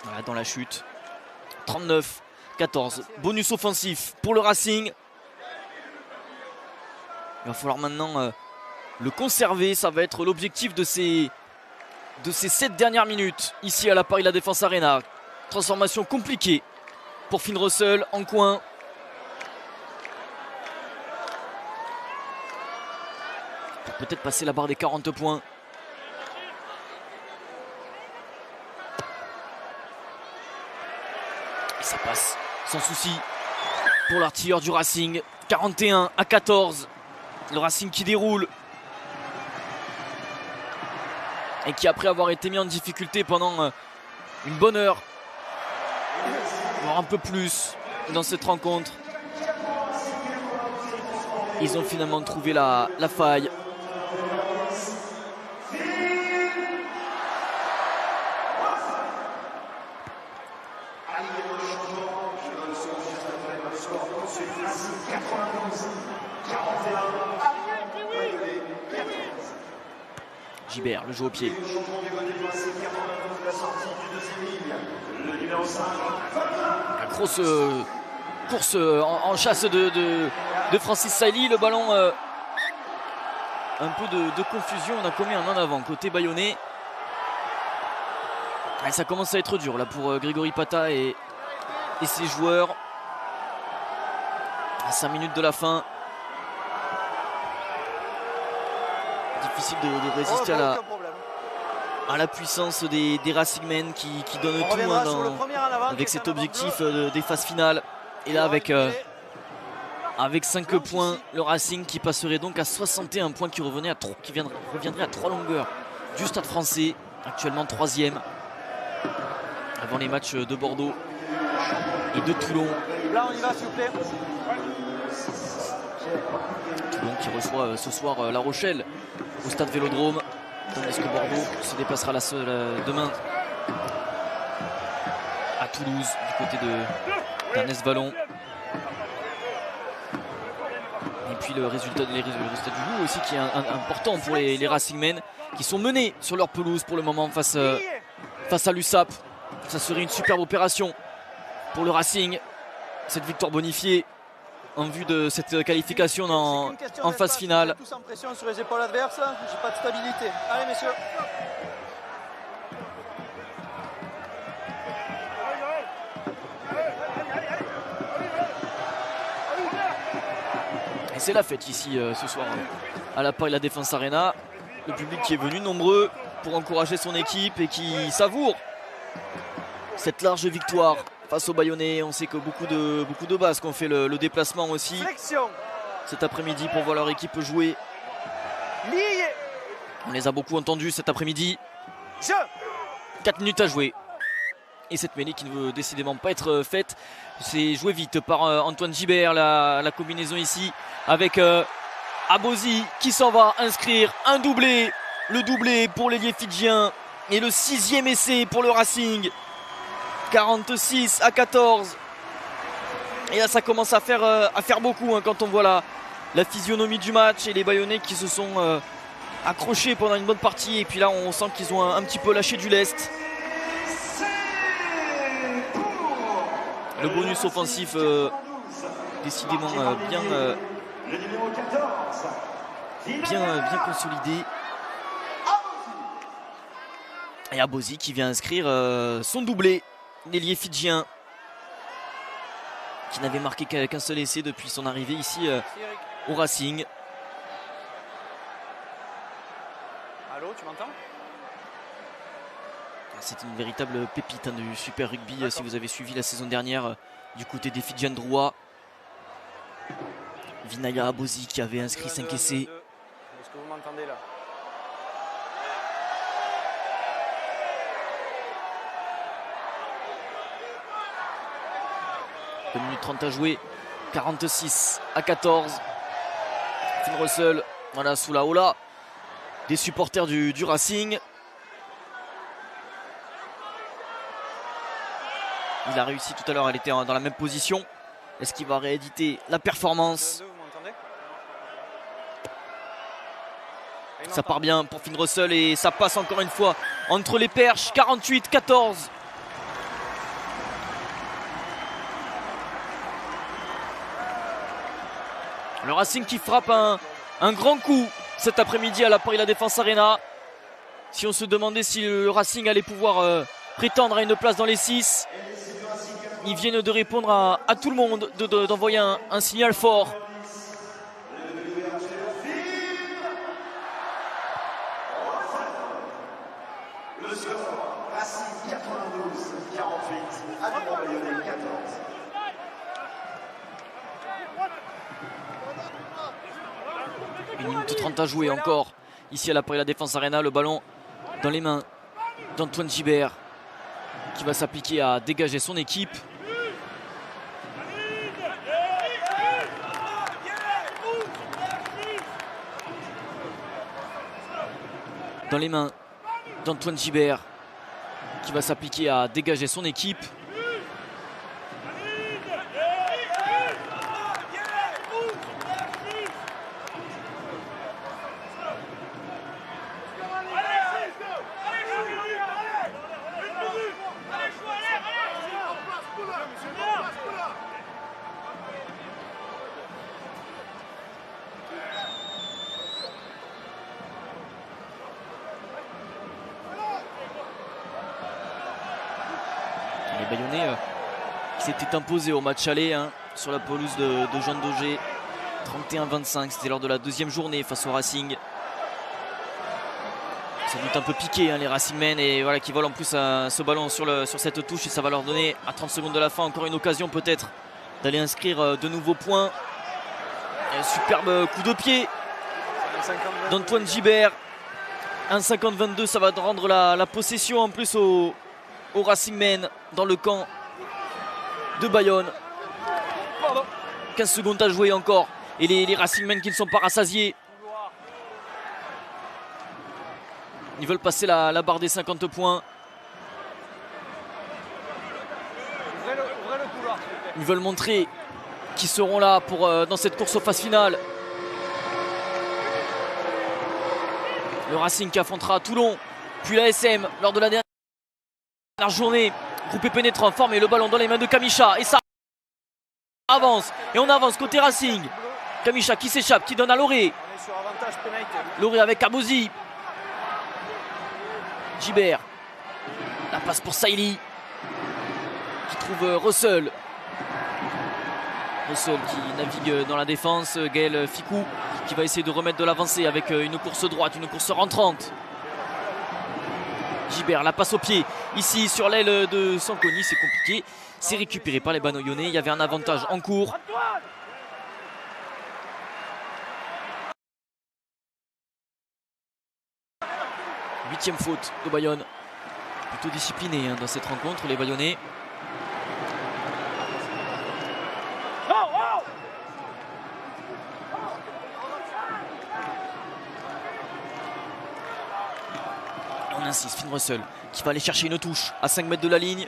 Voilà, dans la chute. 39-14. Bonus offensif pour le Racing. Il va falloir maintenant le conserver. Ça va être l'objectif de ces 7 dernières minutes ici à la Paris La Défense Arena. Transformation compliquée pour Finn Russell en coin. Pour peut-être passer la barre des 40 points. Et ça passe sans souci pour l'artilleur du Racing. 41-14. Le Racing qui déroule. Et qui, après avoir été mis en difficulté pendant une bonne heure, voire un peu plus dans cette rencontre, ils ont finalement trouvé la faille. Gibert, le jeu au pied. La grosse course en chasse de Francis Sailly. Le ballon, un peu de confusion. On a commis un en avant côté bayonnais. Et ça commence à être dur là pour Grégory Pata et ses joueurs. À 5 minutes de la fin. Difficile de résister à la puissance des Racingmen qui donnent tout avec cet objectif des phases finales. Et là avec 5 points, le Racing qui passerait donc à 61 points, qui reviendrait à 3 longueurs du Stade Français, actuellement 3e avant les matchs de Bordeaux et de Toulon. Là on y va s'il vous plaît. Toulon qui reçoit ce soir La Rochelle au stade Vélodrome, tandis que Bordeaux se déplacera demain à Toulouse du côté d'Ernest Vallon. Et puis le résultat du jour aussi qui est important pour les Racingmen, qui sont menés sur leur pelouse pour le moment face à l'USAP. Ça serait une superbe opération pour le Racing, cette victoire bonifiée en vue de cette qualification en phase finale. Tous en pression sur les épaules adverses, j'ai pas de stabilité. Allez messieurs. Et c'est la fête ici ce soir à la Paris La Défense Arena. Le public qui est venu nombreux pour encourager son équipe et qui savoure cette large victoire face aux Bayonnais. On sait que beaucoup de Basques ont fait le déplacement aussi cet après-midi pour voir leur équipe jouer. On les a beaucoup entendus cet après-midi. 4 minutes à jouer. Et cette mêlée qui ne veut décidément pas être faite. C'est joué vite par Antoine Gibert, la combinaison ici avec Abosi qui s'en va inscrire un doublé. Le doublé pour l'ailier fidjien et le 6e essai pour le Racing. 46-14. Et là ça commence à faire beaucoup hein, quand on voit la physionomie du match et les Bayonnais qui se sont accrochés pendant une bonne partie. Et puis là on sent qu'ils ont un petit peu lâché du lest. Le bonus offensif décidément bien consolidé. Et Abosi qui vient inscrire son doublé, l'ailier fidjien, qui n'avait marqué qu'un seul essai depuis son arrivée ici au Racing. Allô, tu m'entends? C'est une véritable pépite hein, du Super Rugby si vous avez suivi la saison dernière du côté des Fidjian Drouas. Vinaya Abosi qui avait inscrit 5 essais. Est-ce que vous m'entendez là? « 2 minutes 30 à jouer, 46-14. Finn Russell, voilà, sous la hola des supporters du Racing. Il a réussi tout à l'heure, elle était dans la même position. Est-ce qu'il va rééditer la performance? Ça part bien pour Finn Russell et ça passe encore une fois entre les perches. 48-14. Le Racing qui frappe un grand coup cet après-midi à la Paris La Défense Arena. Si on se demandait si le Racing allait pouvoir prétendre à une place dans les 6, ils viennent de répondre à tout le monde, d'envoyer un signal fort. Le score Racing 92, 48, Aviron Bayonnais 14. Une minute 30 à jouer encore ici à la Paris La Défense Arena. Le ballon dans les mains d'Antoine Gibert qui va s'appliquer à dégager son équipe. Dans les mains d'Antoine Gibert qui va s'appliquer à dégager son équipe. Les Bayonnais qui s'étaient imposés au match aller hein, sur la pelouse de Jean Daugé. 31-25, c'était lors de la deuxième journée face au Racing. Sans doute un peu piqué hein, les Racingmen et voilà qui volent en plus ce ballon sur cette touche et ça va leur donner à 30 secondes de la fin encore une occasion peut-être d'aller inscrire de nouveaux points. Et un superbe coup de pied d'Antoine Gibert. 1,50-22, ça va rendre la possession en plus au Racingmen dans le camp de Bayonne. 15 secondes à jouer encore et les Racingmen qui ne sont pas rassasiés. Ils veulent passer la barre des 50 points. Ils veulent montrer qu'ils seront là dans cette course aux phases finales. Le Racing qui affrontera Toulon, puis la SM lors de la dernière journée. Groupé pénétrant, formé le ballon dans les mains de Kamisha et ça avance. Et on avance côté Racing. Kamisha qui s'échappe, qui donne à Loré. Loré avec Abosi. Gibert. La passe pour Saïli qui trouve Russell. Russell qui navigue dans la défense. Gaël Ficou qui va essayer de remettre de l'avancée avec une course droite, une course rentrante. Gibert, la passe au pied ici sur l'aile de Sanconi, c'est compliqué. C'est récupéré par les Bayonnais. Il y avait un avantage en cours. Huitième faute de Bayonne. Plutôt disciplinés dans cette rencontre, les Bayonnais. On insiste, Finn Russell qui va aller chercher une touche à 5 mètres de la ligne.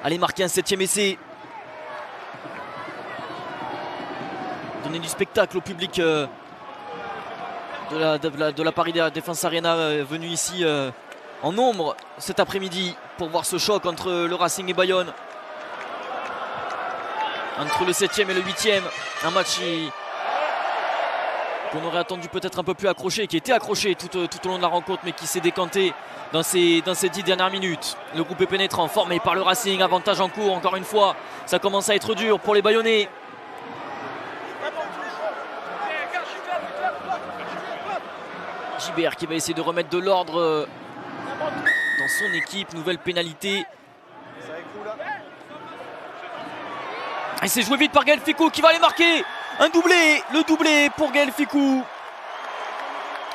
Aller marquer un 7e essai. Donner du spectacle au public de la Paris Défense Arena venu ici en nombre cet après-midi pour voir ce choc entre le Racing et Bayonne. Entre le 7e et le 8e. Un match qu'on aurait attendu peut-être un peu plus accroché, qui était accroché tout au long de la rencontre, mais qui s'est décanté dans ces 10 dernières minutes. Le groupe est pénétrant, formé par le Racing, avantage en cours, encore une fois. Ça commence à être dur pour les Bayonnais. Gibert qui va essayer de remettre de l'ordre dans son équipe. Nouvelle pénalité. Et c'est joué vite par Gaël Fickou qui va aller marquer un doublé. Le doublé pour Gaël Fickou.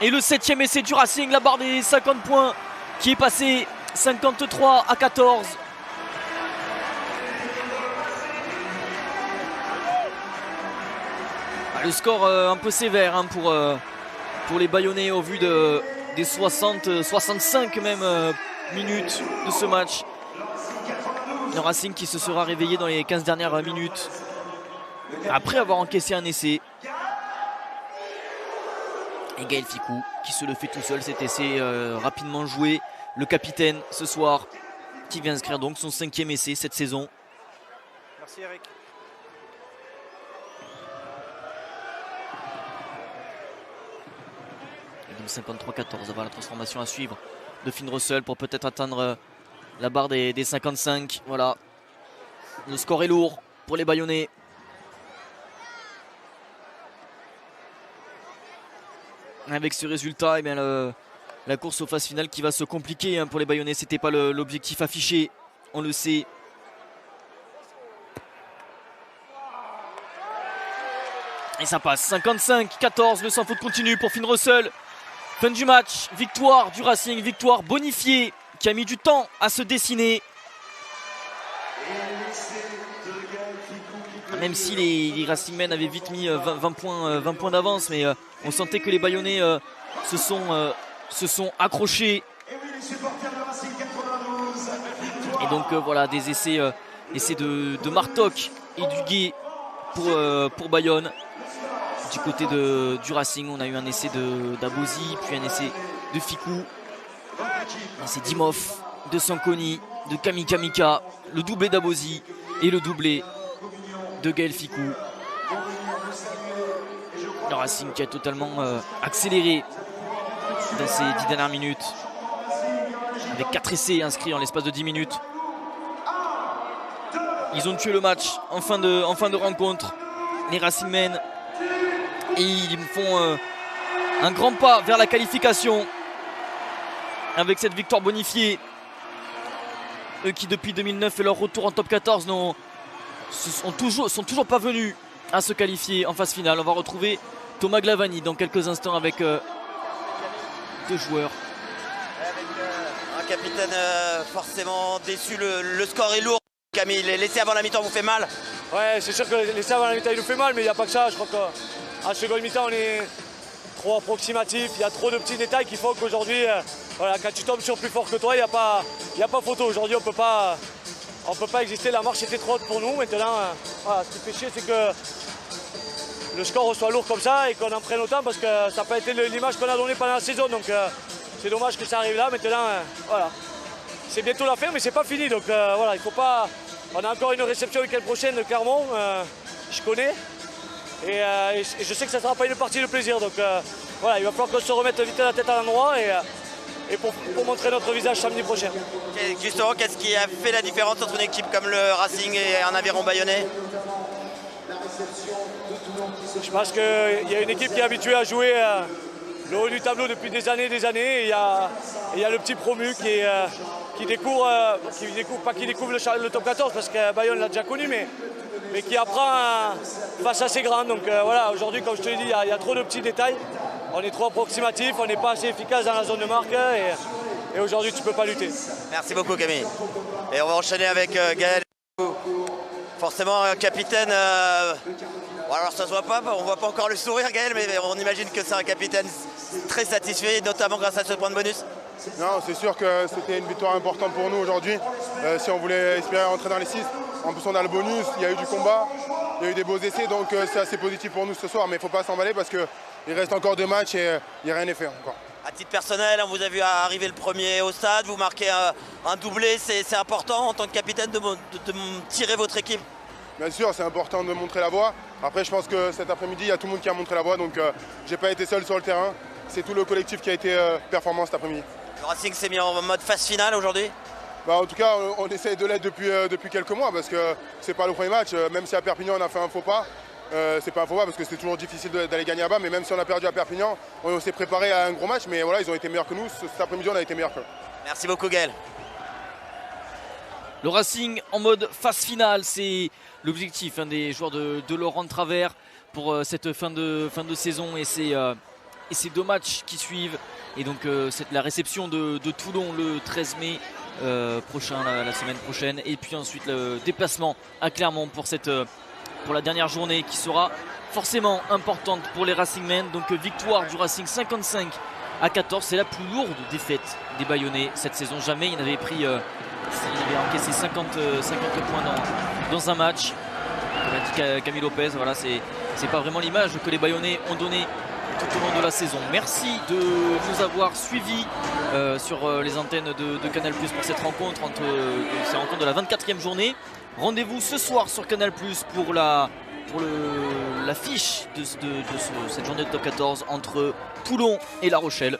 Et le 7e essai du Racing, la barre des 50 points qui est passée 53-14. Le score un peu sévère pour les Bayonnais au vu des 65 même minutes de ce match. Le Racing qui se sera réveillé dans les 15 dernières minutes après avoir encaissé un essai. Et Gaël Fickou qui se le fait tout seul, cet essai rapidement joué. Le capitaine ce soir qui vient inscrire donc son 5e essai cette saison. Merci Eric. Et donc 53-14 avant la transformation à suivre de Finn Russell pour peut-être atteindre la barre des 55. Voilà. Le score est lourd pour les Bayonnais. Avec ce résultat, eh bien la course aux phases finales qui va se compliquer pour les Bayonnais. C'était pas l'objectif affiché, on le sait. Et ça passe 55-14, le sans faute continue pour Finn Russell. Fin du match, victoire du Racing, victoire bonifiée qui a mis du temps à se dessiner. Même si les Racingmen avaient vite mis 20 points d'avance, mais on sentait que les Bayonnais se sont accrochés. Et donc voilà, des essais de Martok et du Gué pour Bayonne. Du côté du Racing, on a eu un essai d'Abozi, puis un essai de Fickou, un essai d'Imov, de Sankoni, de Kamika, le doublé d'Abozi et le doublé de Gaël Fickou. Le Racing qui a totalement accéléré dans ces 10 dernières minutes, avec 4 essais inscrits en l'espace de 10 minutes. Ils ont tué le match en fin de rencontre, les Racingmen. Et ils font un grand pas vers la qualification avec cette victoire bonifiée. Eux qui depuis 2009 et leur retour en top 14 sont toujours pas venus à se qualifier en phase finale. On va retrouver Thomas Glavani dans quelques instants avec 2 joueurs. Avec un capitaine forcément déçu, le score est lourd. Camille, l'essai avant la mi-temps vous fait mal? Ouais, c'est sûr que l'essai avant la mi-temps il nous fait mal, mais il n'y a pas que ça. Je crois qu'en seconde mi-temps on est trop approximatif. Il y a trop de petits détails qui font qu'aujourd'hui, voilà, quand tu tombes sur plus fort que toi, il n'y a pas photo. Aujourd'hui on peut pas exister. La marche était trop haute pour nous. Maintenant, voilà, ce qui fait chier, c'est que le score soit lourd comme ça et qu'on en prenne autant parce que ça n'a pas été l'image qu'on a donnée pendant la saison. Donc c'est dommage que ça arrive là. Maintenant, voilà. C'est bientôt la fin, mais c'est pas fini. Donc voilà, il faut pas. On a encore une réception le week-end prochain de Clermont. Je connais. Et je sais que ça ne sera pas une partie de plaisir. Donc voilà, il va falloir qu'on se remette vite la tête à l'endroit et pour montrer notre visage samedi prochain. Et justement, qu'est-ce qui a fait la différence entre une équipe comme le Racing et un aviron bayonnais? Je pense qu'il y a une équipe qui est habituée à jouer le haut du tableau depuis des années. Et il y a le petit promu qui découvre le top 14 parce que Bayonne l'a déjà connu, mais qui apprend face à ses grands. Donc voilà, aujourd'hui, comme je te l'ai dit, il y a trop de petits détails. On est trop approximatif, on n'est pas assez efficace dans la zone de marque et aujourd'hui tu ne peux pas lutter. Merci beaucoup Camille. Et on va enchaîner avec Gaël. Forcément capitaine, bon, alors ça se voit pas, on voit pas encore le sourire Gaël, mais on imagine que c'est un capitaine très satisfait, notamment grâce à ce point de bonus. Non, c'est sûr que c'était une victoire importante pour nous aujourd'hui. Si on voulait espérer rentrer dans les 6, en plus on a le bonus, il y a eu du combat, il y a eu des beaux essais, donc c'est assez positif pour nous ce soir, mais il ne faut pas s'emballer parce qu'il reste encore 2 matchs et il n'y a rien à faire encore. À titre personnel, on vous a vu arriver le premier au stade, vous marquez un doublé, c'est important en tant que capitaine de tirer votre équipe. Bien sûr, c'est important de montrer la voie. Après, je pense que cet après-midi, il y a tout le monde qui a montré la voie, donc je n'ai pas été seul sur le terrain. C'est tout le collectif qui a été performant cet après-midi. Le Racing s'est mis en mode phase finale aujourd'hui. En tout cas, on essaie de l'être depuis quelques mois parce que c'est pas le premier match. Même si à Perpignan on a fait un faux pas, c'est pas un faux pas parce que c'était toujours difficile d'aller gagner là-bas. Mais même si on a perdu à Perpignan, on s'est préparé à un gros match. Mais voilà, ils ont été meilleurs que nous. Cet après-midi, on a été meilleurs qu'eux. Merci beaucoup Gaël. Le Racing en mode phase finale, c'est l'objectif des joueurs de Laurent de Travers pour cette fin de saison et ces 2 matchs qui suivent. Et donc la réception de Toulon le 13 mai prochain, la semaine prochaine. Et puis ensuite le déplacement à Clermont pour la dernière journée qui sera forcément importante pour les Racingmen. Donc victoire du Racing 55-14. C'est la plus lourde défaite des Bayonnais cette saison. Jamais il n'avait pris... il avait encaissé 50 points dans un match. Comme a dit Camille Lopez, voilà, c'est pas vraiment l'image que les Bayonnais ont donnée tout au long de la saison. Merci de nous avoir suivis sur les antennes de Canal+ pour cette rencontre de la 24e journée. Rendez-vous ce soir sur Canal+ pour l'affiche de cette journée de top 14 entre Toulon et La Rochelle.